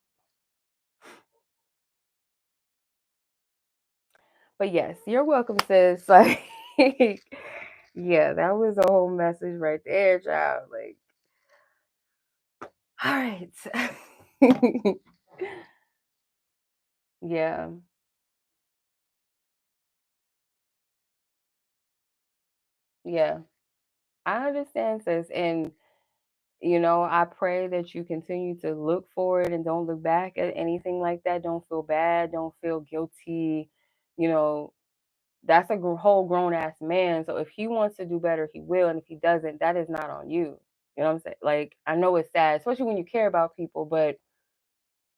But yes, you're welcome, sis. Like, yeah, that was a whole message right there, child. Like, all right. Yeah, yeah. I understand, sis. And I pray that you continue to look forward and don't look back at anything like that. Don't feel bad. Don't feel guilty. You know, that's a whole grown ass man. So if he wants to do better, he will. And if he doesn't, that is not on you. You know what I'm saying? Like, I know it's sad, especially when you care about people, but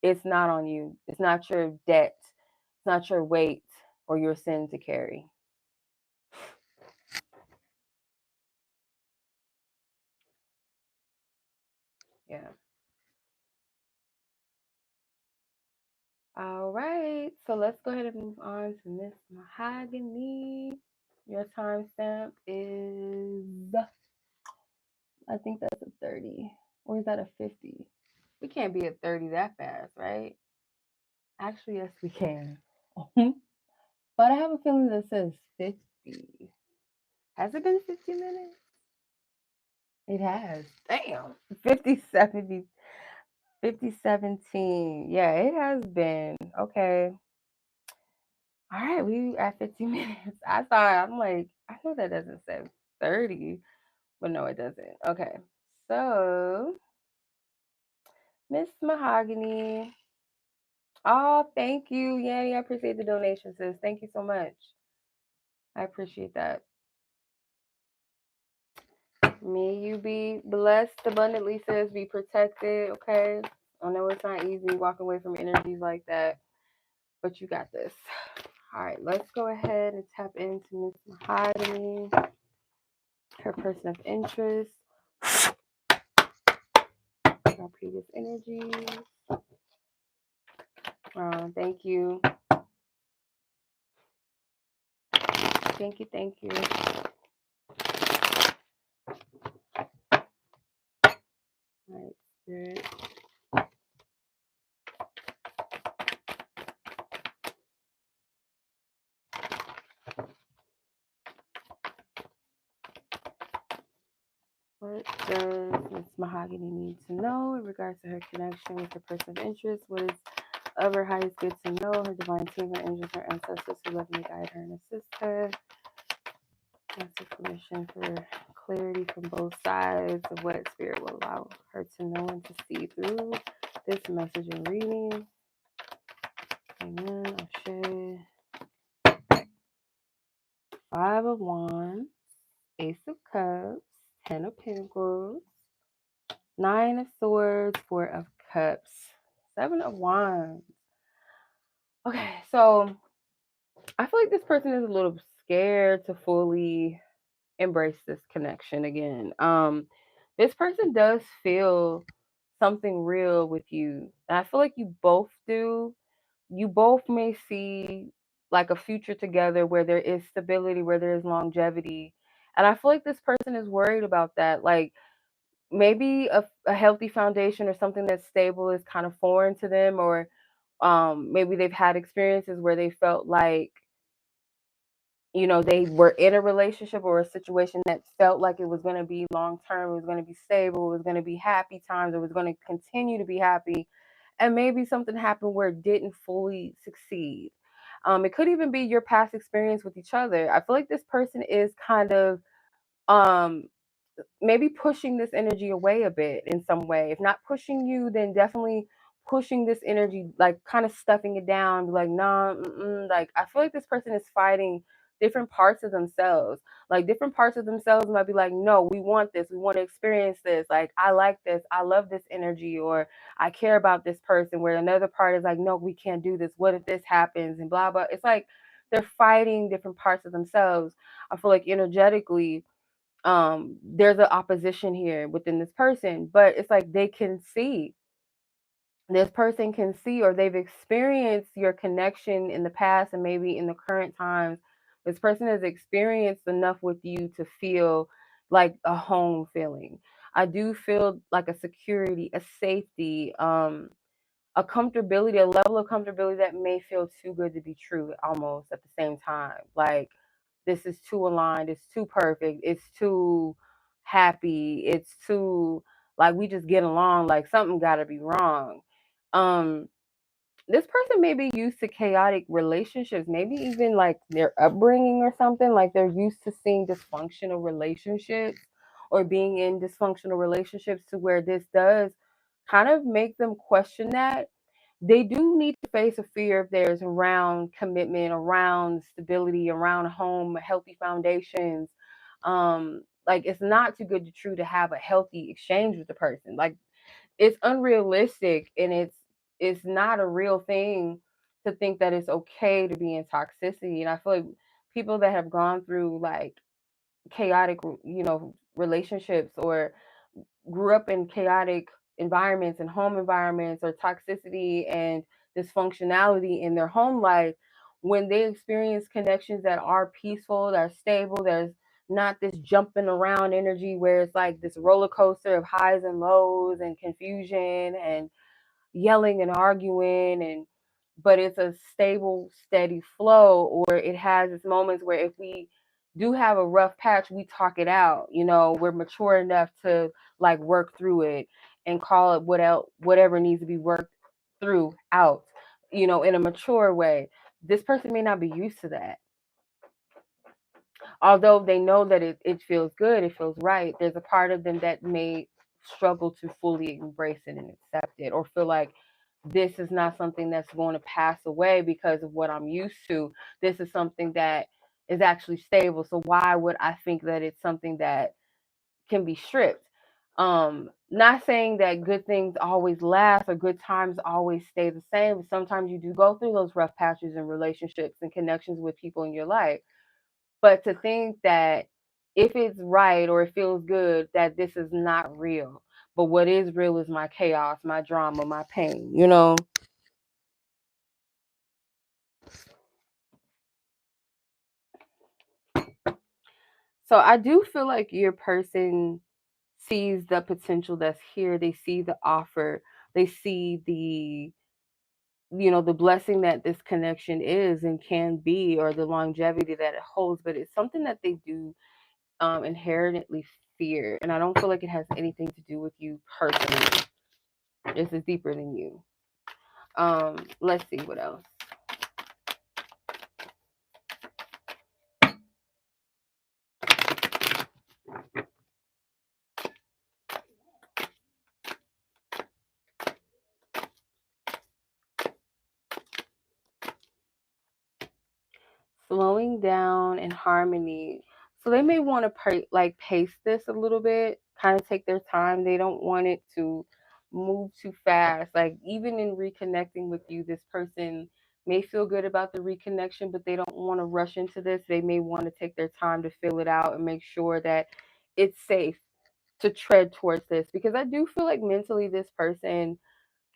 it's not on you. It's not your debt. It's not your weight or your sin to carry. Yeah. All right. So let's go ahead and move on to Miss Mahogany. Your timestamp is, I think that's a 30. Or is that a 50? We can't be at 30 that fast, right? Actually, yes, we can. But I have a feeling that says 50. Has it been 50 minutes? It has. Damn. 50, 70, 50, 17. Yeah, it has been. Okay. All right, we at 50 minutes. I'm like, I know that doesn't say 30, but no, it doesn't. Okay. So, Miss Mahogany. Oh, thank you, Yanie. I appreciate the donation, sis. Thank you so much. I appreciate that. May you be blessed abundantly, sis. Be protected, okay? I know it's not easy walking away from energies like that, but you got this. All right, let's go ahead and tap into Miss Mahogany, her person of interest, our previous energies. Thank you. Thank you, thank you. All right, Spirit. What does Miss Mahogany need to know in regards to her connection with her person of interest? What is of her highest good to know? Her divine team, her angels, her ancestors who love me, guide her, and assist her. That's permission for clarity from both sides of what Spirit will allow her to know and to see through this message and reading. Amen. Ashe. 5 of Wands, Ace of Cups, 10 of Pentacles, 9 of Swords, 4 of Cups, 7 of Wands. Okay, so I feel like this person is a little scared to fully embrace this connection again. This person does feel something real with you. And I feel like you both do. You both may see like a future together where there is stability, where there is longevity. And I feel like this person is worried about that. Like maybe a healthy foundation or something that's stable is kind of foreign to them, or maybe they've had experiences where they felt like, you know, they were in a relationship or a situation that felt like it was going to be long term, it was going to be stable, it was going to be happy times, it was going to continue to be happy. And maybe something happened where it didn't fully succeed. It could even be your past experience with each other. I feel like this person is kind of um, maybe pushing this energy away a bit in some way. If not pushing you, then definitely pushing this energy, like kind of stuffing it down, like, nah, like I feel like this person is fighting different parts of themselves. Like different parts of themselves might be like, no, we want this, we want to experience this, like I like this, I love this energy, or I care about this person, where another part is like, no, we can't do this, what if this happens, and blah blah. It's like they're fighting different parts of themselves. I feel like energetically there's an opposition here within this person, but it's like they can see, this person can see, or they've experienced your connection in the past and maybe in the current times. This person has experienced enough with you to feel like a home feeling. I do feel like a security, a safety, a comfortability, a level of comfortability that may feel too good to be true almost at the same time. Like this is too aligned, it's too perfect, it's too happy, it's too like we just get along, like something gotta be wrong. Um this person may be used to chaotic relationships, maybe even like their upbringing or something, like they're used to seeing dysfunctional relationships or being in dysfunctional relationships, to where this does kind of make them question that. They do need to face a fear of theirs around commitment, around stability, around home, healthy foundations. Like it's not too good to true to have a healthy exchange with the person. Like it's unrealistic, and it's not a real thing to think that it's okay to be in toxicity. And I feel like people that have gone through like chaotic, you know, relationships, or grew up in chaotic environments and home environments, or toxicity and dysfunctionality in their home life, when they experience connections that are peaceful, that are stable, there's not this jumping around energy where it's like this roller coaster of highs and lows and confusion and yelling and arguing, and but it's a stable, steady flow, or it has its moments where if we do have a rough patch, we talk it out. We're mature enough to like work through it and call it whatever needs to be worked through out, in a mature way. This person may not be used to that. Although they know that it feels good, it feels right, there's a part of them that may struggle to fully embrace it and accept it, or feel like this is not something that's going to pass away because of what I'm used to. This is something that is actually stable. So why would I think that it's something that can be stripped? Not saying that good things always last or good times always stay the same. Sometimes you do go through those rough patches in relationships and connections with people in your life. But to think that if it's right or it feels good, that this is not real. But what is real is my chaos, my drama, my pain. So I do feel like your person sees the potential that's here. They see the offer. They see the blessing that this connection is and can be, or the longevity that it holds. But it's something that they do inherently fear. And I don't feel like it has anything to do with you personally. This is deeper than you. Let's see what else. Slowing down and harmony. So they may want to pace this a little bit, kind of take their time. They don't want it to move too fast. Like even in reconnecting with you, this person may feel good about the reconnection, but they don't want to rush into this. They may want to take their time to fill it out and make sure that it's safe to tread towards this, because I do feel like mentally this person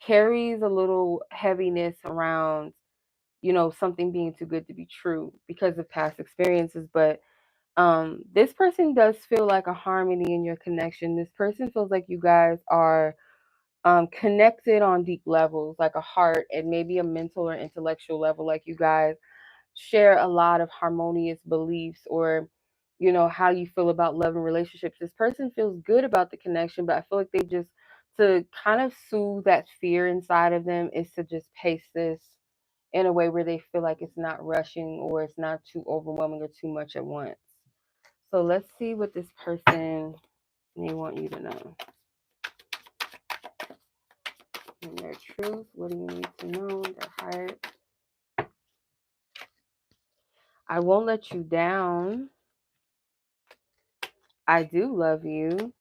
carries a little heaviness around something being too good to be true because of past experiences. But this person does feel like a harmony in your connection. This person feels like you guys are connected on deep levels, like a heart and maybe a mental or intellectual level. Like you guys share a lot of harmonious beliefs, or how you feel about love and relationships. This person feels good about the connection, but I feel like they just, to kind of soothe that fear inside of them, is to just pace this in a way where they feel like it's not rushing or it's not too overwhelming or too much at once. So let's see what this person may want you to know. And their truth, what do you need to know? Their heart. I won't let you down. I do love you.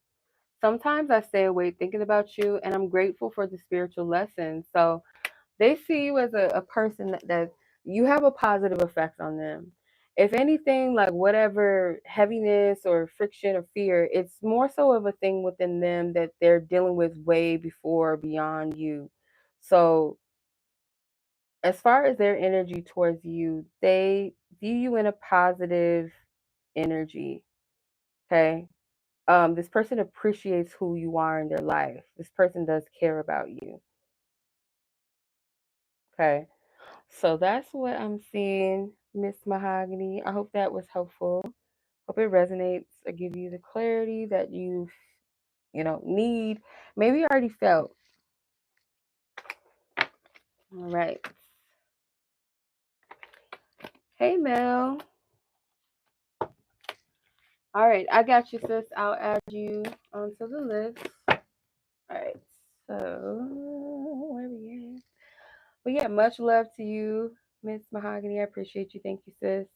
Sometimes I stay awake thinking about you, and I'm grateful for the spiritual lessons. So they see you as a person that you have a positive effect on them. If anything, like whatever heaviness or friction or fear, it's more so of a thing within them that they're dealing with way before or beyond you. So as far as their energy towards you, they view you in a positive energy. Okay. This person appreciates who you are in their life. This person does care about you. Okay. So that's what I'm seeing, Miss Mahogany. I hope that was helpful. Hope it resonates or give you the clarity that need. Maybe you already felt. All right. Hey Mel. All right, I got you, sis. I'll add you onto the list. All right. So where we at? But yeah, much love to you, Miss Mahogany. I appreciate you. Thank you, sis.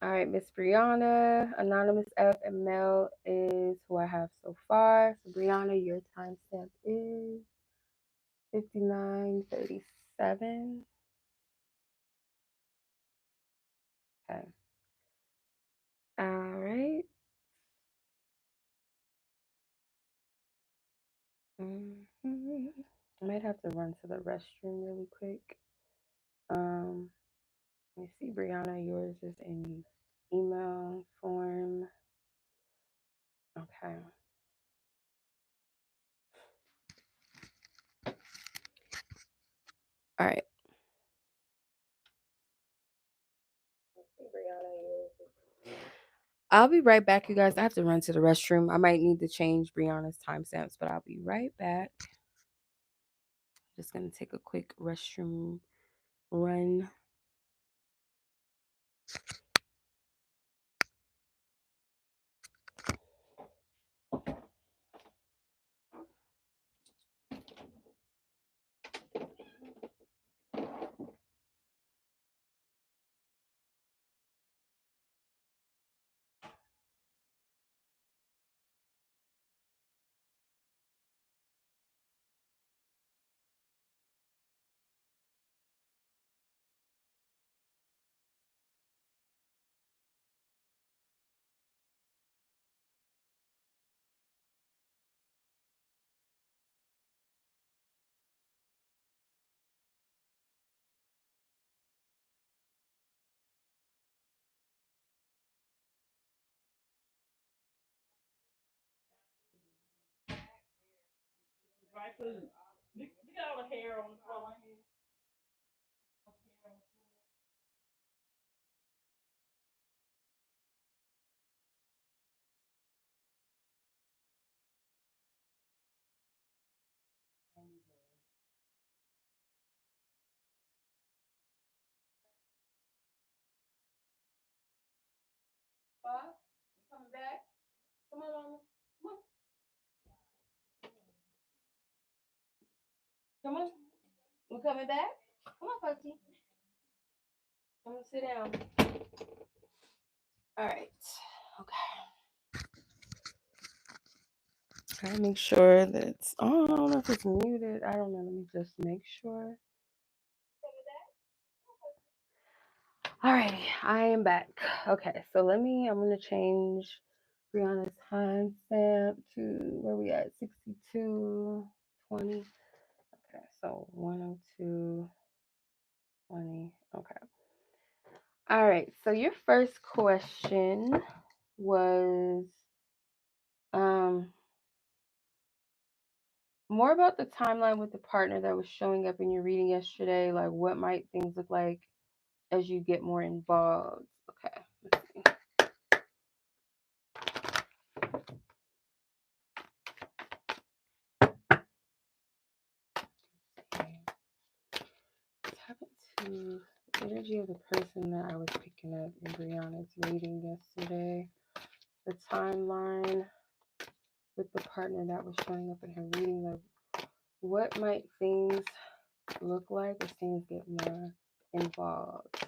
All right, Miss Briana, Anonymous F, and Mel is who I have so far. So Briana, your timestamp is 59:37. Okay. All right. I might have to run to the restroom really quick. Let me see, Briana, yours is in email form. Okay. All right. I'll be right back, you guys. I have to run to the restroom. I might need to change Brianna's timestamps, but I'll be right back. Just gonna take a quick restroom run. Bob, you coming back? Come on, Mama. Come on. You coming back? Come on, Puppy. I'm gonna sit down. All right. Okay. Gotta make sure that it's on. I don't know if it's muted. I don't know. Let me just make sure. Alrighty, I am back. Okay, so I'm gonna change Brianna's timestamp to where we at 62:20. Okay, so 102:20. Okay. All right, so your first question was more about the timeline with the partner that was showing up in your reading yesterday. Like, what might things look like as you get more involved? Okay, let's see. Tap into the energy of the person that I was picking up in Brianna's reading yesterday. The timeline with the partner that was showing up in her reading. Like, what might things look like as things get more involved?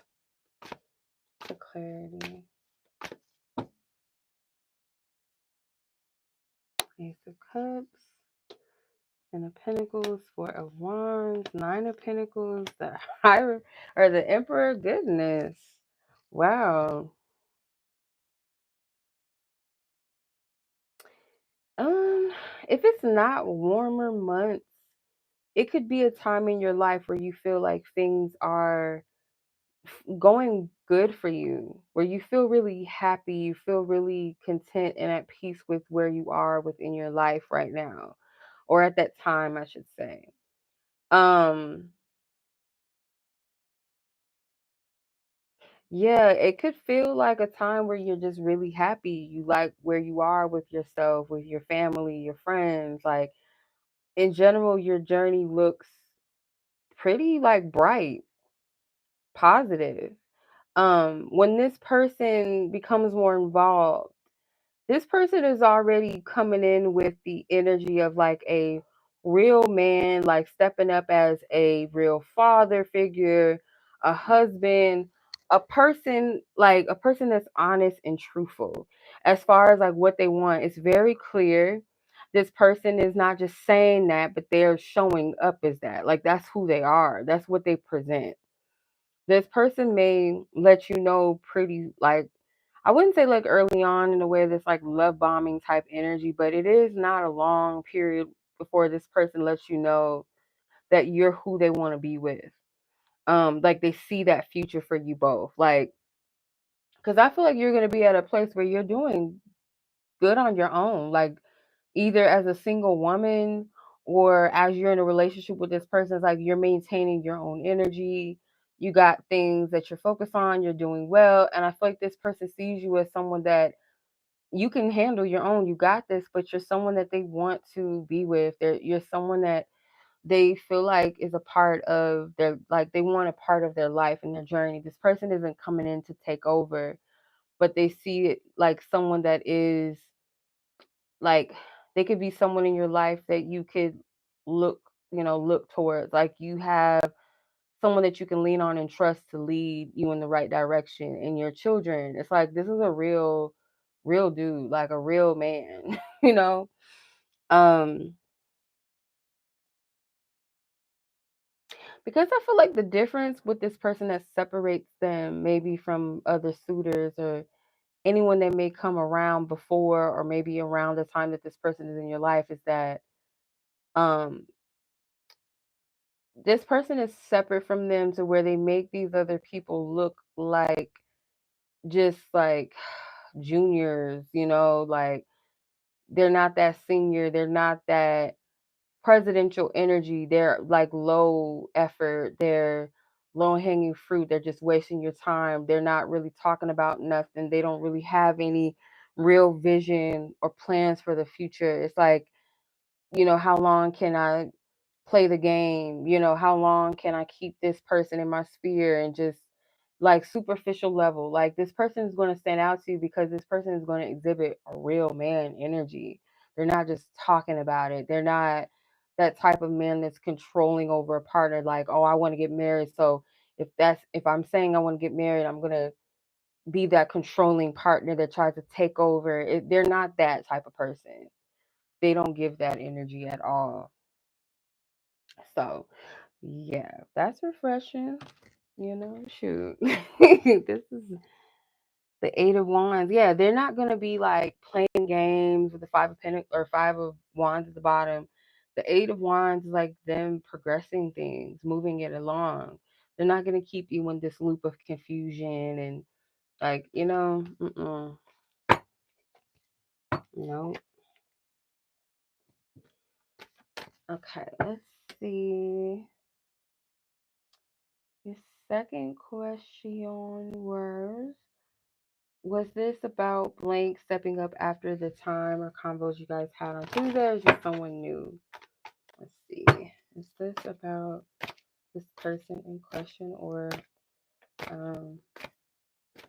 The clarity. Ace of Cups. Ten of Pentacles, Four of Wands, Nine of Pentacles, the High or the Emperor. Goodness, wow. If it's not warmer months, it could be a time in your life where you feel like things are going good for you, where you feel really happy, you feel really content and at peace with where you are within your life right now, or at that time, I should say. Yeah, it could feel like a time where you're just really happy. You like where you are with yourself, with your family, your friends. Like, in general, your journey looks pretty like bright, positive. When this person becomes more involved, this person is already coming in with the energy of like a real man, like stepping up as a real father figure, a husband, a person that's honest and truthful as far as like what they want. It's very clear. This person is not just saying that, but they're showing up as that. Like, that's who they are. That's what they present. This person may let you know pretty, like, I wouldn't say like early on in a way that's like love bombing type energy, but it is not a long period before this person lets you know that you're who they want to be with. like they see that future for you both. Like, because I feel like you're going to be at a place where you're doing good on your own, like either as a single woman or as you're in a relationship with this person. It's like you're maintaining your own energy. You got things that you're focused on. You're doing well. And I feel like this person sees you as someone that you can handle your own. You got this, but you're someone that they want to be with. You're someone that they feel like is a part of their, like they want a part of their life and their journey. This person isn't coming in to take over, but they see it like someone that is like, they could be someone in your life that you could look, look towards. Like you have someone that you can lean on and trust to lead you in the right direction. And your children, it's like this is a real dude, like a real man, you know? Um, because I feel like the difference with this person that separates them maybe from other suitors or anyone that may come around before or maybe around the time that this person is in your life is that um this person is separate from them to where they make these other people look like just like juniors, like they're not that senior, they're not that presidential energy, they're like low effort, they're low hanging fruit, they're just wasting your time, they're not really talking about nothing, they don't really have any real vision or plans for the future. It's like, how long can I play the game? How long can I keep this person in my sphere and just like superficial level? Like this person is going to stand out to you because this person is going to exhibit a real man energy. They're not just talking about it. They're not that type of man that's controlling over a partner like, "Oh, I want to get married." So if I'm saying I want to get married, I'm going to be that controlling partner that tries to take over. They're not that type of person. They don't give that energy at all. So, yeah, that's refreshing. Shoot. This is the Eight of Wands. Yeah, they're not gonna be like playing games with the Five of Pentacles or Five of Wands at the bottom. The Eight of Wands is like them progressing things, moving it along. They're not gonna keep you in this loop of confusion and like, no. Okay, let's see. The second question was this about blank stepping up after the time or combos you guys had on Tuesday, or is just someone new? Let's see. Is this about this person in question, or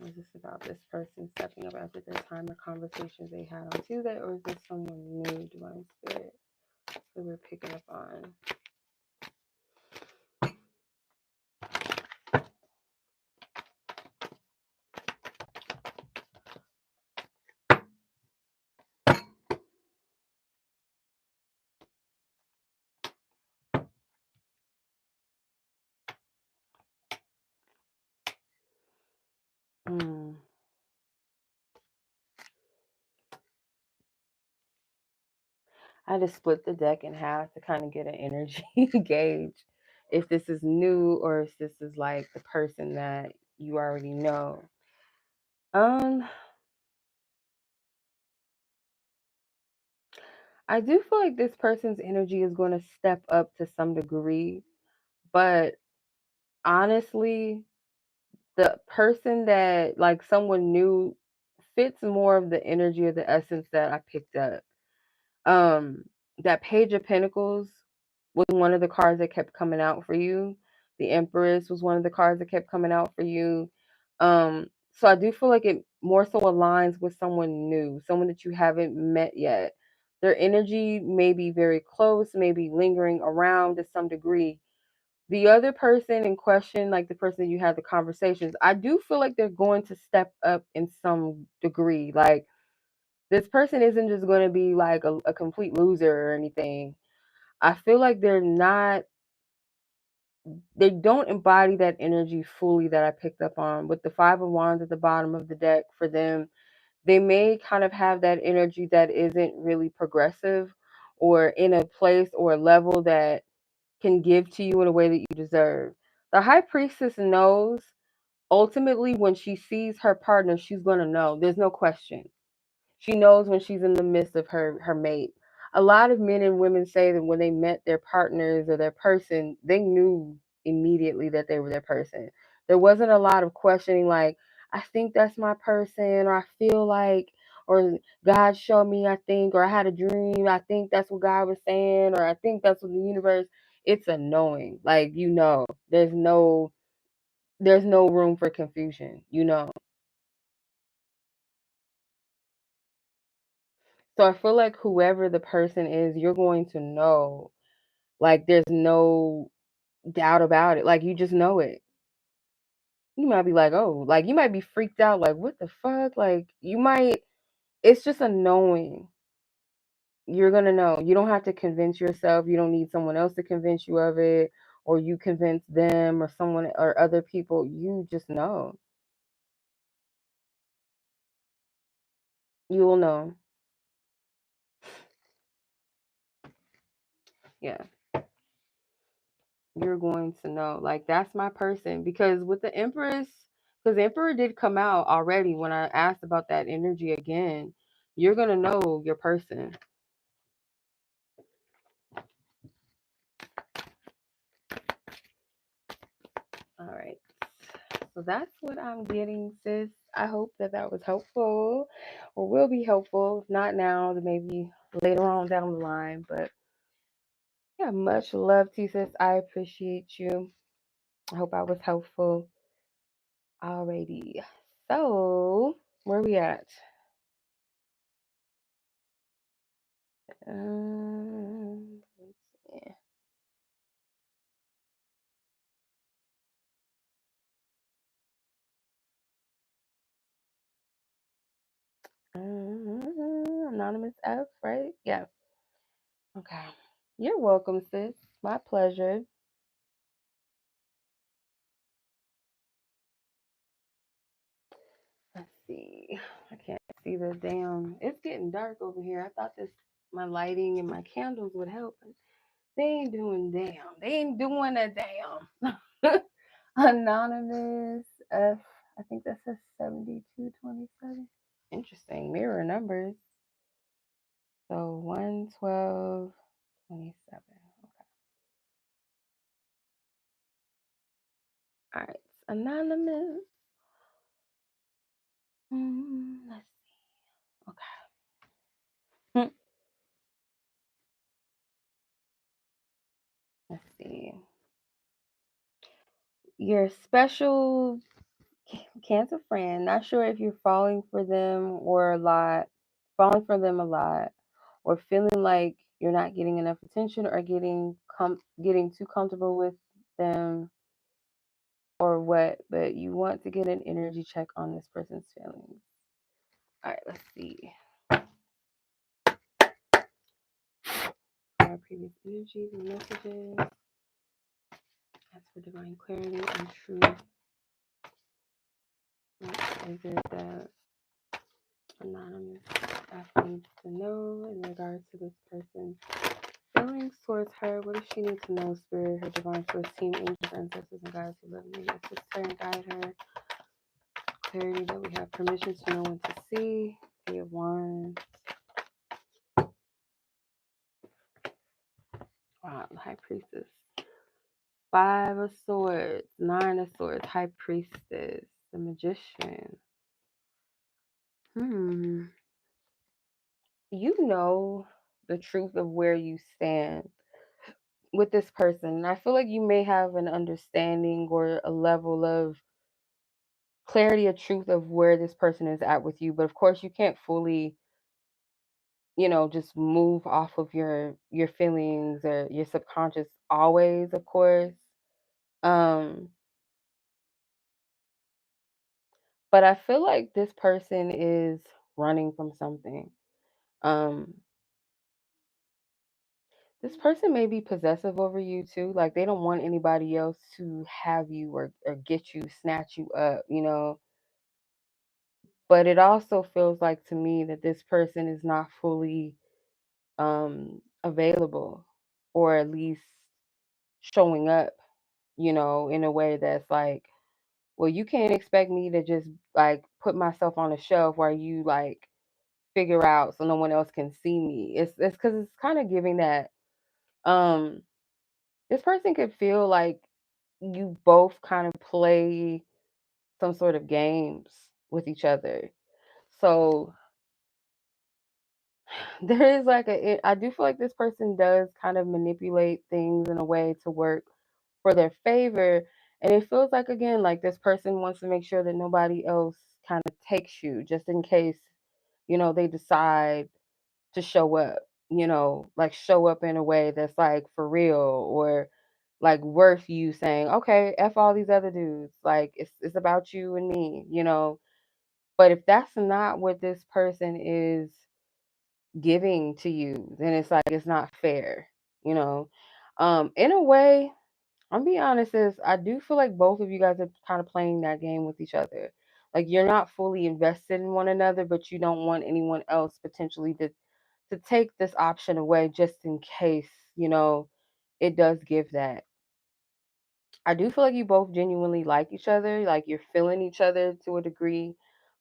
is this about this person stepping up after the time or conversations they had on Tuesday, or is this someone new, Divine Spirit, that we're picking up on? I just split the deck in half to kind of get an energy gauge if this is new or if this is like the person that you already know. I do feel like this person's energy is going to step up to some degree, but honestly, the person that like someone new fits more of the energy of the essence that I picked up. Um, that Page of Pentacles was one of the cards that kept coming out for you. The Empress was one of the cards that kept coming out for you. So I do feel like it more so aligns with someone new, someone that you haven't met yet. Their energy may be very close, maybe lingering around to some degree. The other person in question, like the person that you had the conversations, I do feel like they're going to step up in some degree. Like this person isn't just going to be like a complete loser or anything. I feel like they don't embody that energy fully that I picked up on. With the Five of Wands at the bottom of the deck for them, they may kind of have that energy that isn't really progressive or in a place or a level that can give to you in a way that you deserve. The high priestess knows ultimately when she sees her partner, she's going to know. There's no question. She knows when she's in the midst of her mate. A lot of men and women say that when they met their partners or their person, they knew immediately that they were their person. There wasn't a lot of questioning like, I think that's my person, or I feel like, or God showed me, I think, or I had a dream, I think that's what God was saying, or I think that's what the universe. It's a knowing. Like, you know, there's no room for confusion, you know. So I feel like whoever the person is, you're going to know. Like there's no doubt about it. Like you just know it. You might be like, oh, like you might be freaked out, like, what the fuck? Like you might, it's just a knowing. You're gonna know. You don't have to convince yourself. You don't need someone else to convince you of it, or you convince them or someone or other people. You just know. You will know. Yeah. You're going to know. Like that's my person. Because with the Empress, because the Emperor did come out already when I asked about that energy again. You're gonna know your person. All right. So that's what I'm getting, sis. I hope that that was helpful or will be helpful. If not now, then maybe later on down the line. But yeah, much love to you, sis. I appreciate you. I hope I was helpful. Alrighty. So, where we at? Let's see. Anonymous F, right? Yeah. Okay. You're welcome, sis. My pleasure. Let's see. I can't see the damn. It's getting dark over here. I thought this my lighting and my candles would help, but they ain't doing damn. They ain't doing a damn. Anonymous F. I think that says 7227. Interesting. Mirror numbers. So 11227. Okay. All right. Anonymous. Let's see. Okay. Let's see. Your special Cancer friend. Not sure if you're falling for them or a lot, falling for them a lot, or feeling like you're not getting enough attention or getting too comfortable with them or what. But you want to get an energy check on this person's feelings. All right. Let's see. Our previous energies and messages. Ask for divine clarity and truth. What is it that Anonymous needs to know in regards to this person's feelings towards her? What does she need to know, Spirit, her divine source, team, angels, ancestors, and guides who love me, assist her and guide her? Clarity that we have permission to know when to see. Be of Wands. Wow, the High Priestess. 5 of Swords, 9 of Swords, High Priestess, the Magician. You know the truth of where you stand with this person. And I feel like you may have an understanding or a level of clarity of truth of where this person is at with you. But of course you can't fully, just move off of your feelings or your subconscious always, of course. Um, but I feel like this person is running from something. Um, this person may be possessive over you too. Like they don't want anybody else to have you or get you, snatch you up. But it also feels like to me that this person is not fully available or at least showing up, in a way that's like, well, you can't expect me to just like put myself on a shelf while you like figure out so no one else can see me. It's because it's kind of giving that um this person could feel like you both kind of play some sort of games with each other. So there is like I do feel like this person does kind of manipulate things in a way to work for their favor. And it feels like, again, like this person wants to make sure that nobody else kind of takes you just in case, they decide to show up, like show up in a way that's like for real or like worth you saying, okay, F all these other dudes. Like it's. About you and me. But if that's not what this person is giving to you, then it's like it's not fair, you know. In a way, I'm being honest, is I do feel like both of you guys are kind of playing that game with each other. Like you're not fully invested in one another, but you don't want anyone else potentially to take this option away just in case, it does give that. I do feel like you both genuinely like each other, like you're feeling each other to a degree,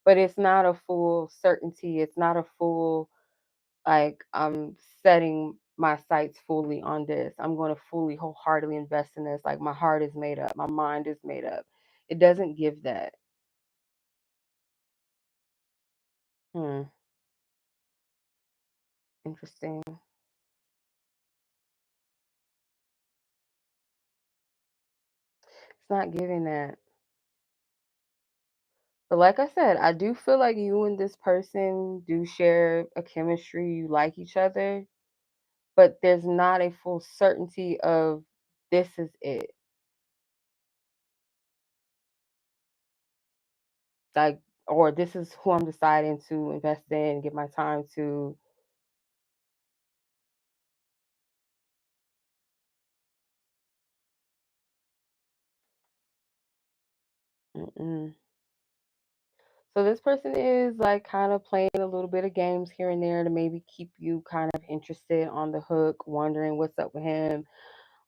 but it's not a full certainty. It's not a full like I'm setting my sights fully on this. I'm going to fully wholeheartedly invest in this. Like my heart is made up, my mind is made up. It doesn't give that. Hmm. Interesting. It's not giving that. But like I said, I do feel like you and this person do share a chemistry. You like each other, but there's not a full certainty of this is it. Like, or this is who I'm deciding to invest in, give my time to. Mm-mm. So this person is like kind of playing a little bit of games here and there to maybe keep you kind of interested on the hook, wondering what's up with him.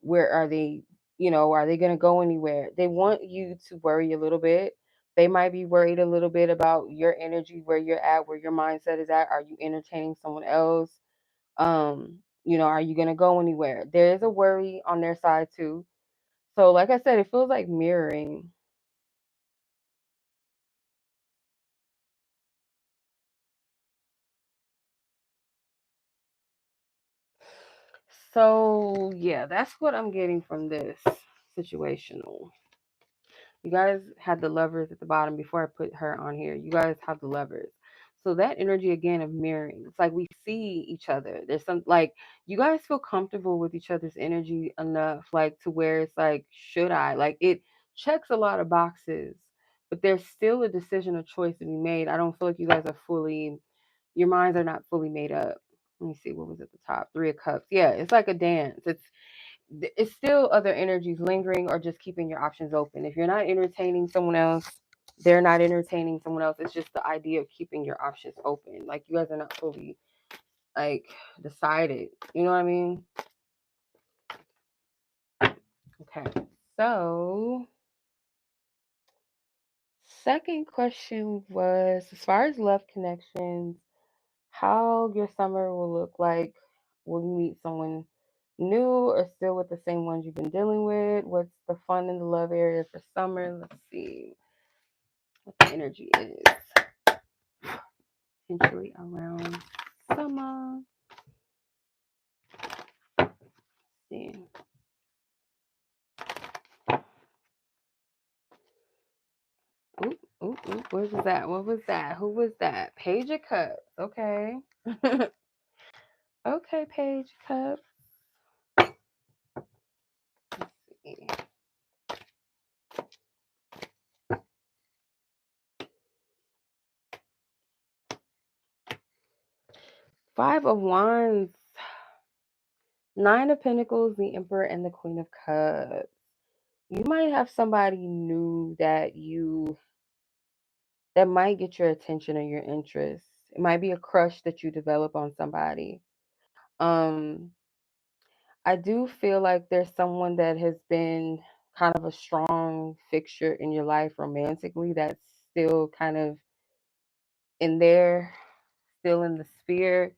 Where are they? Are they going to go anywhere? They want you to worry a little bit. They might be worried a little bit about your energy, where you're at, where your mindset is at. Are you entertaining someone else? Are you going to go anywhere? There is a worry on their side too. So, like I said, it feels like mirroring. So, yeah, that's what I'm getting from this situational. You guys had the lovers at the bottom before I put her on here. You guys have the lovers. So that energy again of mirroring. It's like we see each other. There's some like you guys feel comfortable with each other's energy enough, like to where it's like, should I? Like it checks a lot of boxes, but there's still a decision or choice to be made. I don't feel like you guys are fully your minds are not fully made up. Let me see what was at the top. Three of Cups. Yeah, it's like a dance. It's still other energies lingering or just keeping your options open. If you're not entertaining someone else, they're not entertaining someone else. It's just the idea of keeping your options open. Like you guys are not fully like decided. You know what I mean? Okay. So second question was as far as love connections, how your summer will look like. Will you meet someone new or still with the same ones you've been dealing with? What's the fun in the love area for summer? Let's see what the energy is. Potentially around summer. Let's see. Oop, oop, oop. What was that? What was that? Who was that? Page of Cups. Okay. Okay, Page of Cups. Let's see. Five of Wands. Nine of Pentacles, the Emperor, and the Queen of Cups. You might have somebody new that might get your attention or your interest. It might be a crush that you develop on somebody. Um, I do feel like there's someone that has been kind of a strong fixture in your life romantically that's still kind of in there, still in the sphere.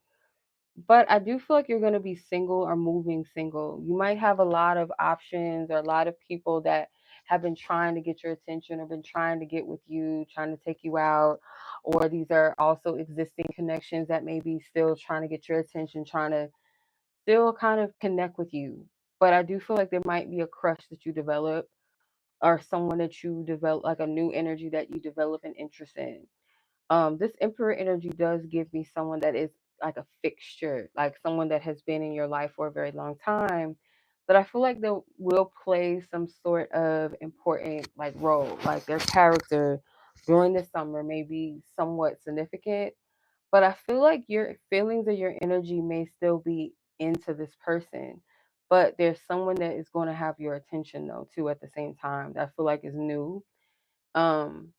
But I do feel like you're going to be single or moving single. You might have a lot of options or a lot of people that have been trying to get your attention or been trying to get with you, trying to take you out. Or these are also existing connections that may be still trying to get your attention, trying to still kind of connect with you. But I do feel like there might be a crush that you develop or someone that you develop, like a new energy that you develop an interest in. This emperor energy does give me someone that is like a fixture, like someone that has been in your life for a very long time. But I feel like they will play some sort of important like role, like their character during the summer may be somewhat significant. But I feel like your feelings or your energy may still be into this person. But there's someone that is going to have your attention though too at the same time. That I feel like is new. Um,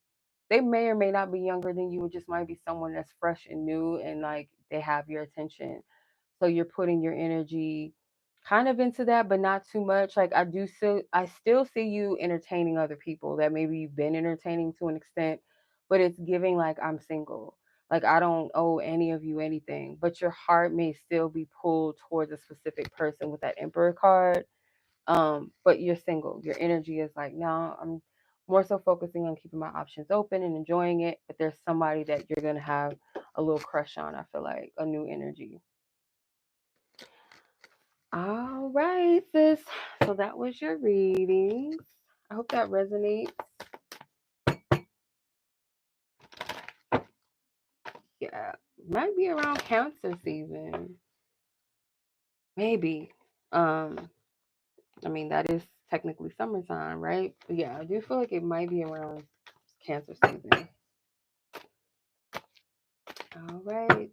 they may or may not be younger than you. It just might be someone that's fresh and new and like they have your attention. So you're putting your energy kind of into that, but not too much. Like I still see you entertaining other people that maybe you've been entertaining to an extent, but it's giving like I'm single. Like I don't owe any of you anything, but your heart may still be pulled towards a specific person with that Emperor card. But you're single. Your energy is like, no, I'm more so focusing on keeping my options open and enjoying it. But there's somebody that you're gonna have a little crush on. I feel like a new energy. All right, sis. So that was your reading. I hope that resonates. Yeah, might be around Cancer season. Maybe. I mean that is technically summertime, right? But yeah, I do feel like it might be around Cancer season. All right.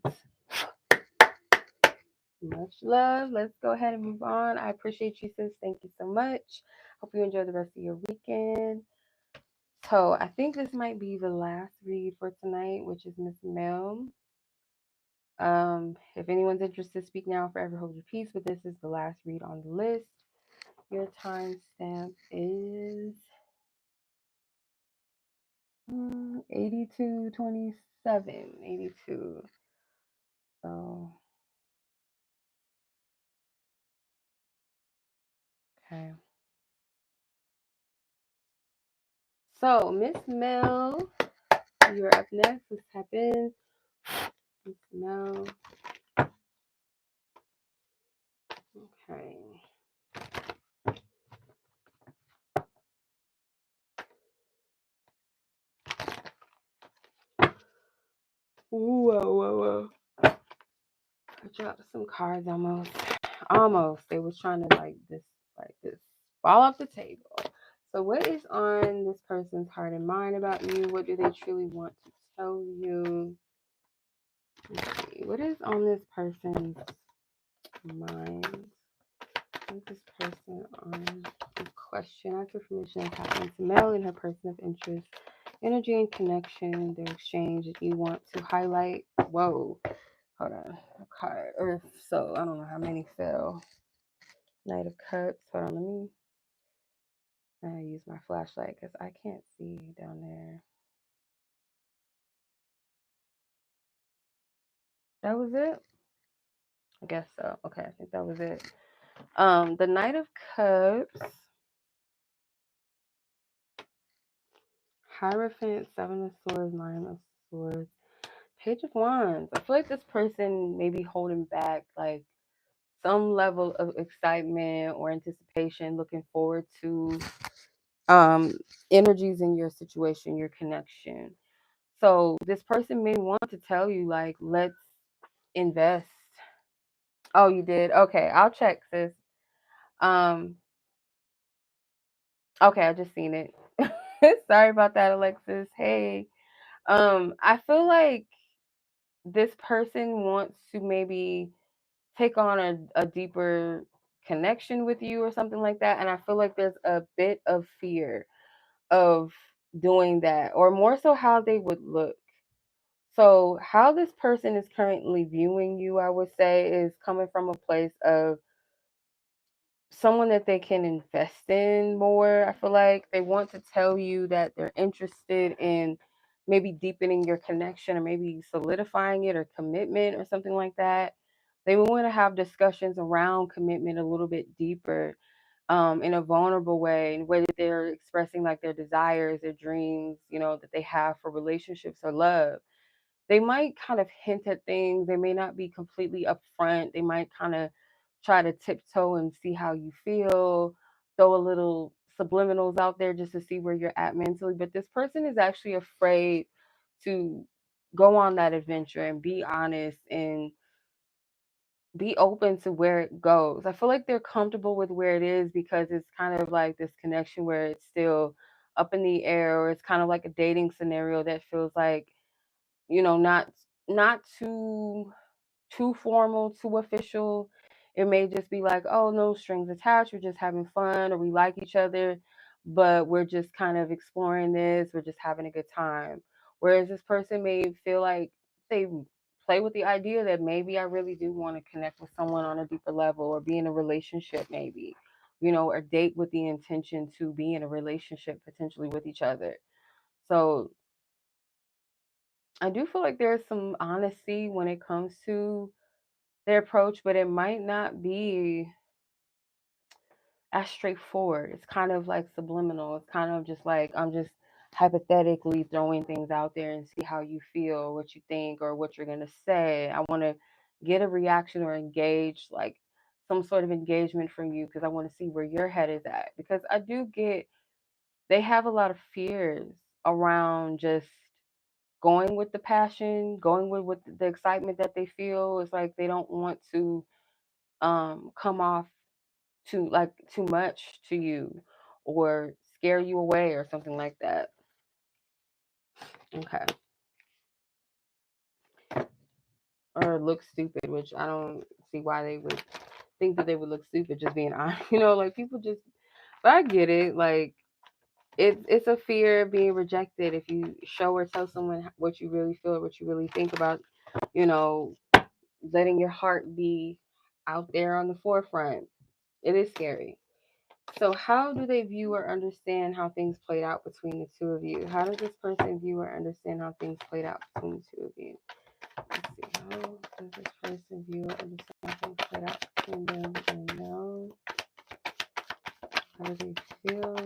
Much love. Let's go ahead and move on. I appreciate you, sis. Thank you so much. Hope you enjoy the rest of your weekend. So I think this might be the last read for tonight, which is Miss Mel. If anyone's interested, speak now, forever hold your peace. But this is the last read on the list. Your timestamp is 8227. 82. So okay. So Miss Mel, you're up next. Let's tap in. Miss Mel. Okay. Whoa, whoa, whoa. I dropped some cards almost. Almost. They was trying to like this. Fall off the table. So what is on this person's heart and mind about you? What do they truly want to tell you? Let's see. What is on this person's mind? What is this person on the question? Ask for permission to tap into Mel and her person of interest. Energy and connection, their exchange that you want to highlight. Whoa. Hold on. A card. Or so I don't know how many fell. Knight of Cups. Hold on, let me use my flashlight because I can't see down there. That was it? I guess so. Okay, I think that was it. The Knight of Cups, Hierophant, Seven of Swords, Nine of Swords, Page of Wands. I feel like this person may be holding back like some level of excitement or anticipation, looking forward to energies in your situation, your connection. So this person may want to tell you like, let's invest. Oh, you did? Okay, I'll check, sis. Um, okay, I just seen it. Sorry about that, Alexis. Hey. I feel like this person wants to maybe take on a deeper connection with you or something like that. And I feel like there's a bit of fear of doing that, or more so how they would look. So, how this person is currently viewing you, I would say, is coming from a place of someone that they can invest in more. I feel like they want to tell you that they're interested in maybe deepening your connection or maybe solidifying it or commitment or something like that. They want to have discussions around commitment a little bit deeper, in a vulnerable way, and whether they're expressing like their desires, their dreams, that they have for relationships or love. They might kind of hint at things. They may not be completely upfront. They might kind of try to tiptoe and see how you feel, throw a little subliminals out there just to see where you're at mentally. But this person is actually afraid to go on that adventure and be honest and be open to where it goes. I feel like they're comfortable with where it is because it's kind of like this connection where it's still up in the air, or it's kind of like a dating scenario that feels like, not too formal, too official. It may just be like, oh, no strings attached. We're just having fun, or we like each other, but we're just kind of exploring this. We're just having a good time. Whereas this person may feel like they play with the idea that maybe I really do want to connect with someone on a deeper level or be in a relationship, maybe, or date with the intention to be in a relationship potentially with each other. So I do feel like there's some honesty when it comes to their approach, but it might not be as straightforward. It's kind of like subliminal. It's kind of just like I'm just hypothetically throwing things out there and see how you feel, what you think, or what you're gonna say. I want to get a reaction or engage, like some sort of engagement from you, because I want to see where your head is at. Because I do get they have a lot of fears around just going with the passion, going with the excitement that they feel. It's like they don't want to come off too much to you or scare you away or something like that. Okay. Or look stupid, which I don't see why they would think that they would look stupid just being honest. Like people just, but I get it. Like it's a fear of being rejected if you show or tell someone what you really feel, what you really think about, you know, letting your heart be out there on the forefront. It is scary. So, how do they view or understand how things played out between the two of you? How does this person view or understand how things played out between the two of you? Let's see. How does this person view or understand how things played out between them and now? How do they feel?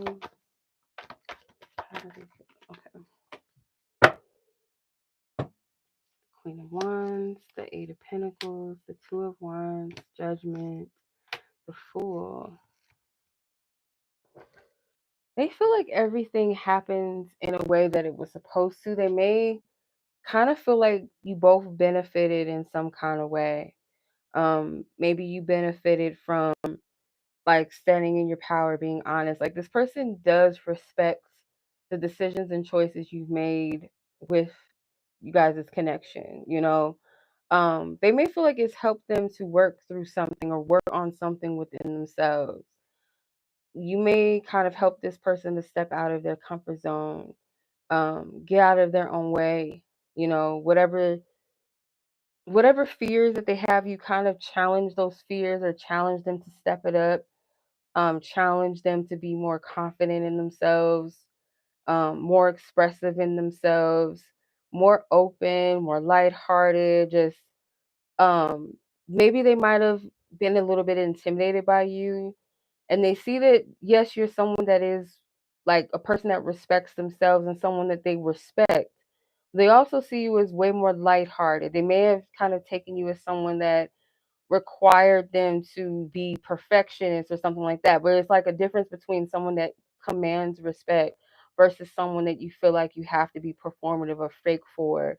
How do they feel? Okay. Queen of Wands, the Eight of Pentacles, the Two of Wands, Judgment, the Fool. They feel like everything happens in a way that it was supposed to. They may kind of feel like you both benefited in some kind of way. Maybe you benefited from like standing in your power, being honest. Like this person does respect the decisions and choices you've made with you guys' connection. They may feel like it's helped them to work through something or work on something within themselves. You may kind of help this person to step out of their comfort zone, get out of their own way, whatever fears that they have, you kind of challenge those fears or challenge them to step it up, challenge them to be more confident in themselves, more expressive in themselves, more open, more lighthearted. Just maybe they might have been a little bit intimidated by you, and they see that yes, you're someone that is like a person that respects themselves and someone that they respect. They also see you as way more lighthearted. They may have kind of taken you as someone that required them to be perfectionists or something like that. But it's like a difference between someone that commands respect versus someone that you feel like you have to be performative or fake for.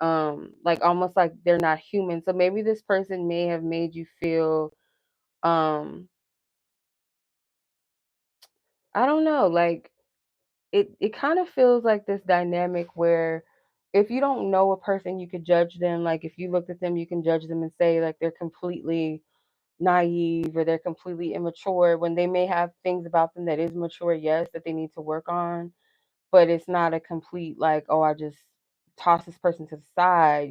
Like almost like they're not human. So maybe this person may have made you feel I don't know, like it kind of feels like this dynamic where if you don't know a person, you could judge them. Like if you looked at them, you can judge them and say like they're completely naive or they're completely immature when they may have things about them that is mature, yes, that they need to work on, but it's not a complete like, oh, I just toss this person to the side.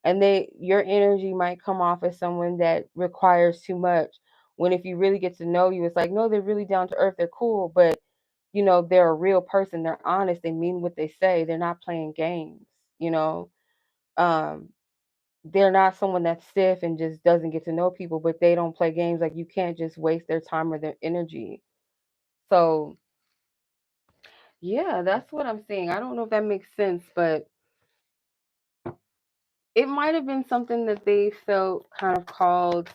And your energy might come off as someone that requires too much When if you really get to know you, it's like, no, they're really down to earth, they're cool, but you know, they're a real person, they're honest, they mean what they say, they're not playing games, you know. Um, they're not someone that's stiff and just doesn't get to know people, but they don't play games. Like you can't just waste their time or their energy. So yeah, that's what I'm saying. I don't know if that makes sense, but it might have been something that they felt kind of called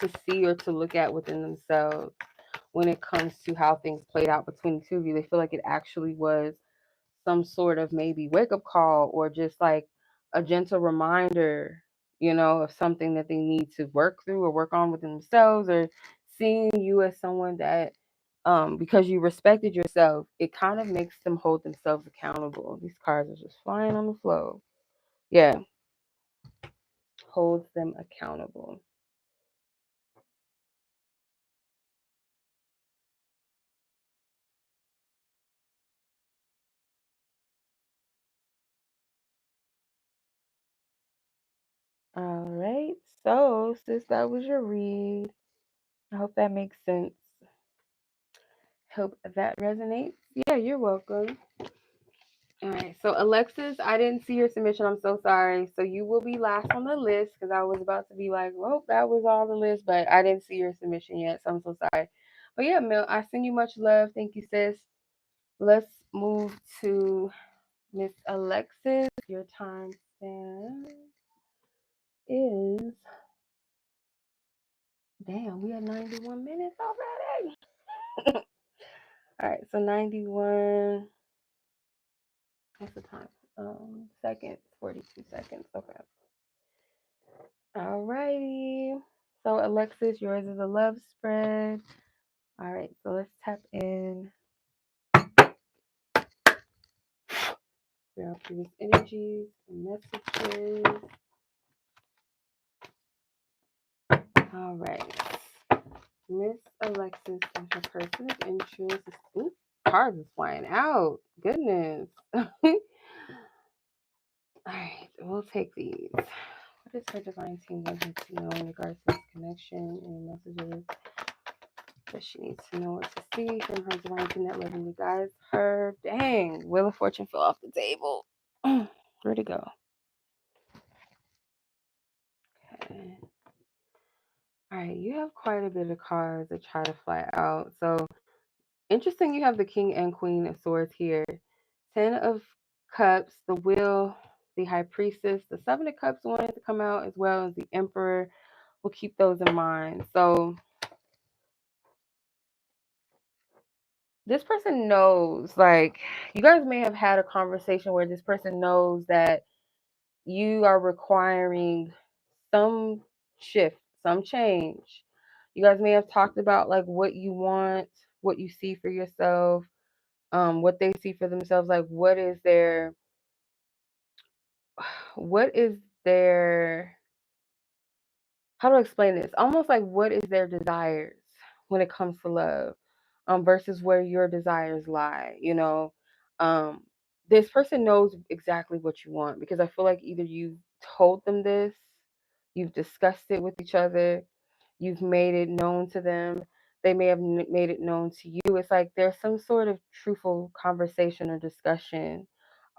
to see or to look at within themselves when it comes to how things played out between the two of you. They feel like it actually was some sort of maybe wake up call or just like a gentle reminder, you know, of something that they need to work through or work on within themselves, or seeing you as someone that, because you respected yourself, it kind of makes them hold themselves accountable. These cards are just flying on the floor. Yeah, holds them accountable. All right, so sis, that was your read. I hope that makes sense. Hope that resonates. Yeah, you're welcome. All right, so Alexis, I didn't see your submission. I'm so sorry. So you will be last on the list because I was about to be like, well, that was all the list, but I didn't see your submission yet, so I'm so sorry. But yeah, Mel, I send you much love. Thank you, sis. Let's move to Miss Alexis. Your time stamp is, damn, we had 91 minutes already. All right, so 91. What's the time? Seconds, 42 seconds. Okay. All righty. So Alexis, yours is a love spread. All right, so let's tap in. There are previous energies, messages. All right. Miss Alexis and her person of interest. Ooh, cards is flying out. Goodness. All right, we'll take these. What is her divine team wanting to know in regards to this connection and messages that she needs to know what to see from her divine team that lovingly guides her? Dang, Wheel of Fortune fell off the table. Where'd it go? Okay. All right, you have quite a bit of cards that try to fly out. So interesting, you have the King and Queen of Swords here. 10 of Cups, the Wheel, the High Priestess, the Seven of Cups wanted to come out, as well as the Emperor. We'll keep those in mind. So this person knows, like, you guys may have had a conversation where this person knows that you are requiring some shift, some change. You guys may have talked about like what you want, what you see for yourself, what they see for themselves. Like, what is their, how do I explain this? Almost like what is their desires when it comes to love, versus where your desires lie. You know, um, this person knows exactly what you want because I feel like either you've told them this, you've discussed it with each other, you've made it known to them. They may have made it known to you. It's like there's some sort of truthful conversation or discussion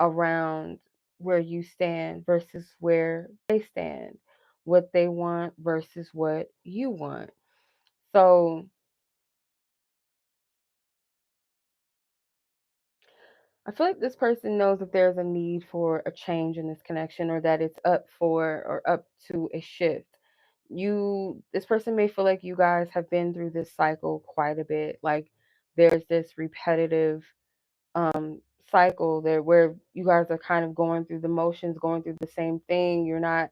around where you stand versus where they stand, what they want versus what you want. So I feel like this person knows that there's a need for a change in this connection, or that it's up for or up to a shift. This person may feel like you guys have been through this cycle quite a bit. Like there's this repetitive um cycle there where you guys are kind of going through the motions, going through the same thing. You're not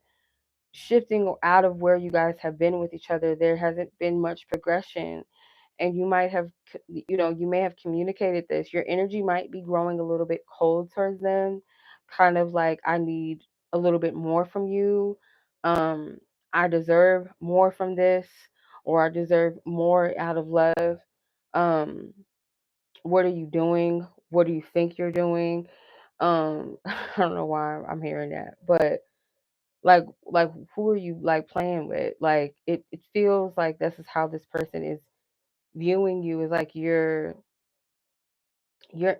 shifting out of where you guys have been with each other. There hasn't been much progression, and you might have, you may have communicated this. Your energy might be growing a little bit cold towards them, kind of like, I need a little bit more from you. um I deserve more from this, or I deserve more out of love. um what are you doing? What do you think you're doing? I don't know why I'm hearing that, but Like who are you like playing with? Like it feels like this is how this person is viewing you, is like your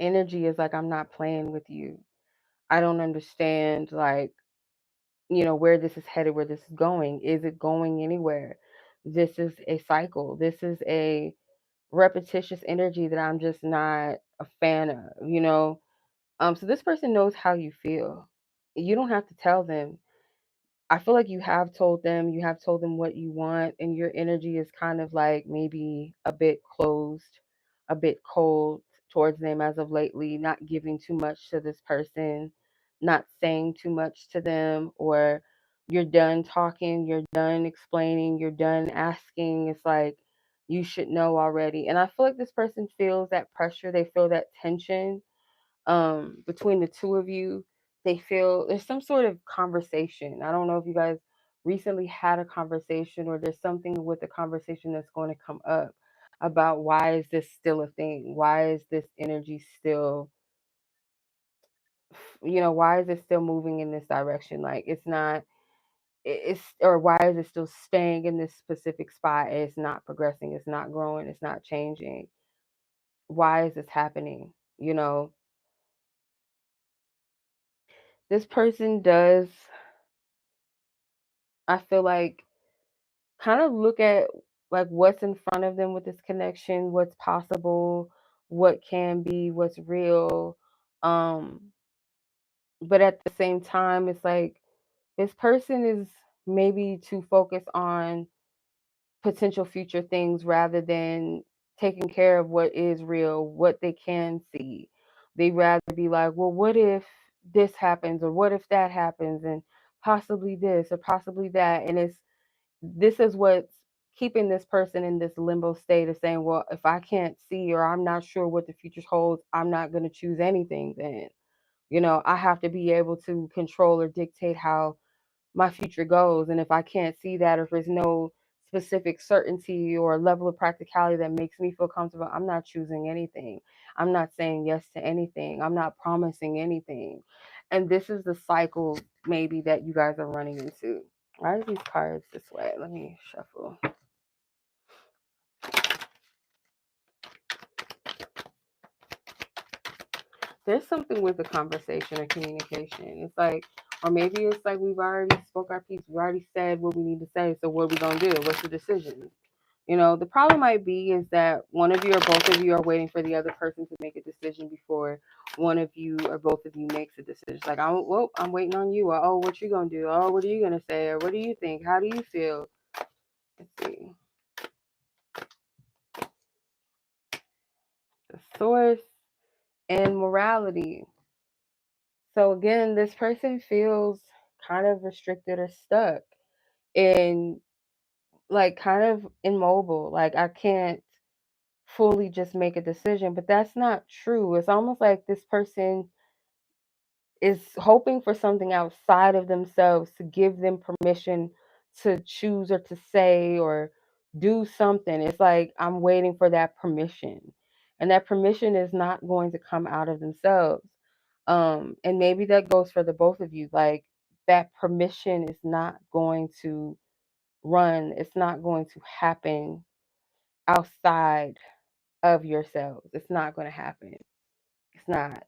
energy is like, I'm not playing with you. I don't understand, like, where this is headed, where this is going. Is it going anywhere? This is a cycle. This is a repetitious energy that I'm just not a fan of. So this person knows how you feel. You don't have to tell them. I feel like you have told them what you want, and your energy is kind of like maybe a bit closed, a bit cold towards them as of lately, not giving too much to this person, not saying too much to them, or you're done talking, you're done explaining, you're done asking. It's like you should know already. And I feel like this person feels that pressure, they feel that tension between the two of you. They feel there's some sort of conversation. I don't know if you guys recently had a conversation, or there's something with the conversation that's going to come up about why is this still a thing? Why is this energy still, why is it still moving in this direction? Like it's not, or why is it still staying in this specific spot? It's not progressing, it's not growing, it's not changing. Why is this happening? You know, this person does, I feel like, kind of look at like what's in front of them with this connection, what's possible, what can be, what's real. Um, but at the same time, it's like this person is maybe too focused on potential future things rather than taking care of what is real, what they can see. They rather be like, well, what if this happens, or what if that happens, and possibly this or possibly that. And this is what's keeping this person in this limbo state of saying, well, if I can't see, or I'm not sure what the future holds, I'm not going to choose anything then. I have to be able to control or dictate how my future goes. And if I can't see that, or if there's no specific certainty or level of practicality that makes me feel comfortable, I'm not choosing anything. I'm not saying yes to anything. I'm not promising anything. And this is the cycle maybe that you guys are running into. Why are these cards this way? Let me shuffle. There's something with the conversation or communication. It's like, or maybe it's like we've already spoke our piece. We already said what we need to say. So what are we gonna do? What's the decision? The problem might be is that one of you or both of you are waiting for the other person to make a decision before one of you or both of you makes a decision. It's like, I'm waiting on you. Or, oh, what you gonna do? Oh, what are you gonna say? Or what do you think? How do you feel? Let's see. The source and morality. So again, this person feels kind of restricted or stuck and like kind of immobile. Like I can't fully just make a decision, but that's not true. It's almost like this person is hoping for something outside of themselves to give them permission to choose or to say or do something. It's like I'm waiting for that permission. And that permission is not going to come out of themselves. And maybe that goes for the both of you. Like that permission is not going to run, it's not going to happen outside of yourselves. It's not going to happen. It's not.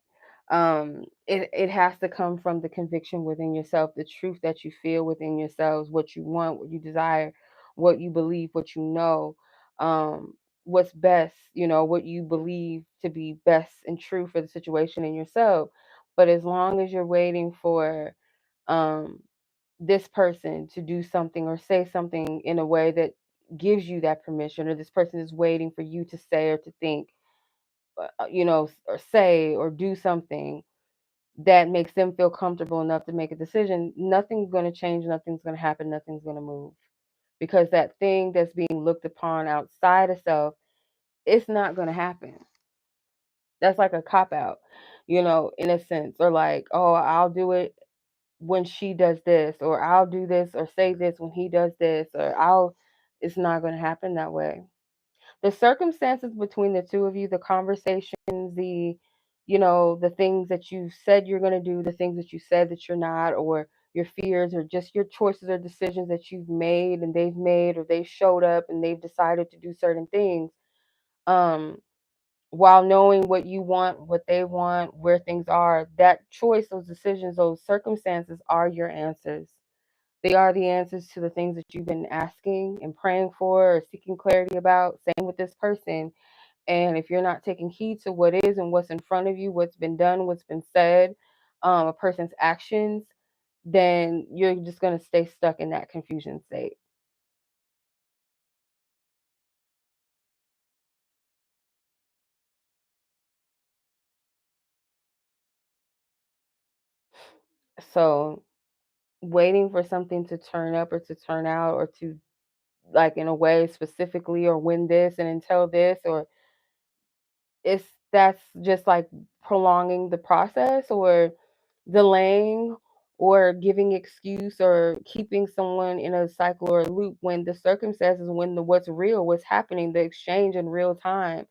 It has to come from the conviction within yourself, the truth that you feel within yourselves, what you want, what you desire, what you believe, what you know, what's best, what you believe to be best and true for the situation in yourself. But as long as you're waiting for um, this person to do something or say something in a way that gives you that permission, or this person is waiting for you to say or to think, or say or do something that makes them feel comfortable enough to make a decision, nothing's going to change, nothing's going to happen, nothing's going to move. Because that thing that's being looked upon outside of self, it's not going to happen. That's like a cop out, in a sense. Or like, oh, I'll do it when she does this, or I'll do this or say this when he does this, it's not going to happen that way. The circumstances between the two of you, the conversations, the things that you said you're going to do, the things that you said that you're not, or your fears, or just your choices or decisions that you've made and they've made, or they showed up and they've decided to do certain things. While knowing what you want, what they want, where things are, that choice, those decisions, those circumstances are your answers. They are the answers to the things that you've been asking and praying for or seeking clarity about. Same with this person. And if you're not taking heed to what is and what's in front of you, what's been done, what's been said, a person's actions, then you're just going to stay stuck in that confusion state. So waiting for something to turn up or to turn out or to, like, in a way specifically, or win this and until this, or it's that's just like prolonging the process, or delaying, or giving excuse, or keeping someone in a cycle or a loop, when the circumstances, when the what's real, what's happening, the exchange in real time,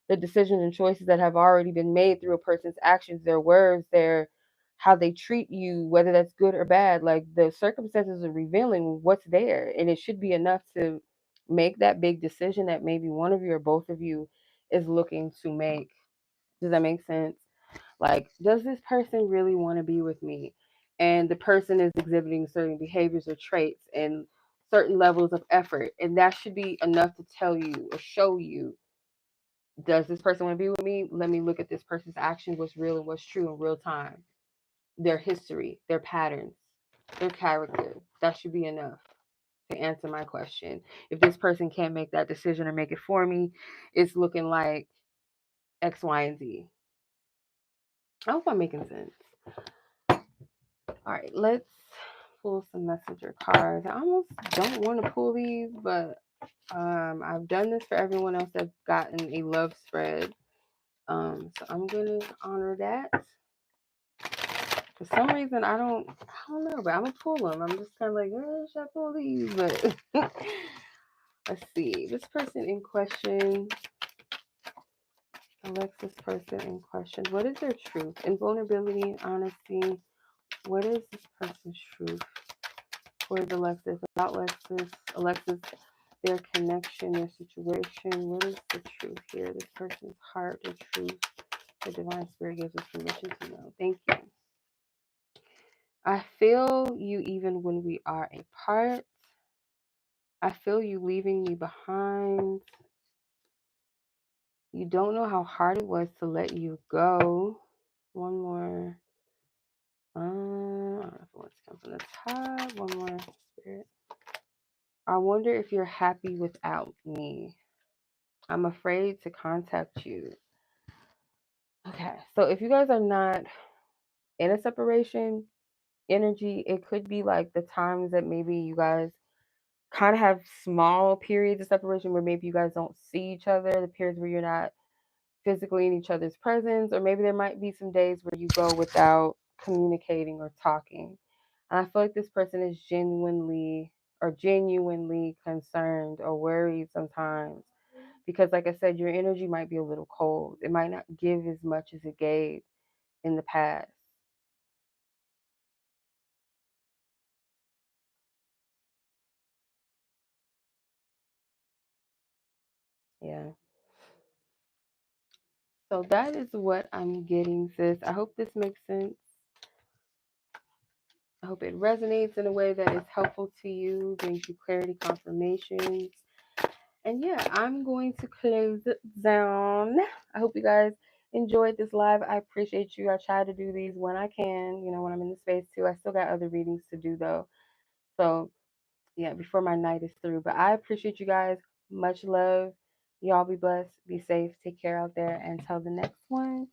the decisions and choices that have already been made through a person's actions, their words, their how they treat you, whether that's good or bad. Like, the circumstances are revealing what's there, and it should be enough to make that big decision that maybe one of you or both of you is looking to make. Does that make sense? Like, does this person really want to be with me? And the person is exhibiting certain behaviors or traits and certain levels of effort. And that should be enough to tell you or show you, does this person want to be with me? Let me look at this person's action, what's real and what's true in real time, their history, their patterns, their character. That should be enough to answer my question. If this person can't make that decision or make it for me, it's looking like X, Y, and Z. I hope I'm making sense. All right, let's pull some messenger cards. I almost don't want to pull these, but I've done this for everyone else that's gotten a love spread. So I'm gonna honor that. For some reason, I don't know, but I'm gonna pull them. I'm just kind of like, should I pull these? But let's see. This person in question, Alexis person in question. What is their truth? Invulnerability, honesty. What is this person's truth? Towards Alexis, about Alexis, their connection, their situation. What is the truth here? This person's heart, the truth. The divine spirit gives us permission to know. Thank you. I feel you even when we are apart. I feel you leaving me behind. You don't know how hard it was to let you go. One more. I don't know if it wants to come from the top. One more, spirit. I wonder if you're happy without me. I'm afraid to contact you. Okay, so if you guys are not in a separation energy, it could be like the times that maybe you guys kind of have small periods of separation where maybe you guys don't see each other, the periods where you're not physically in each other's presence, or maybe there might be some days where you go without communicating or talking. And I feel like this person is genuinely concerned or worried sometimes, because, like I said, your energy might be a little cold. It might not give as much as it gave in the past. Yeah. So that is what I'm getting, sis. I hope this makes sense. I hope it resonates in a way that is helpful to you, brings you clarity, confirmations. And yeah, I'm going to close it down. I hope you guys enjoyed this live. I appreciate you. I try to do these when I can, when I'm in the space too. I still got other readings to do though. So yeah, before my night is through. But I appreciate you guys. Much love. Y'all be blessed. Be safe. Take care out there. Until the next one.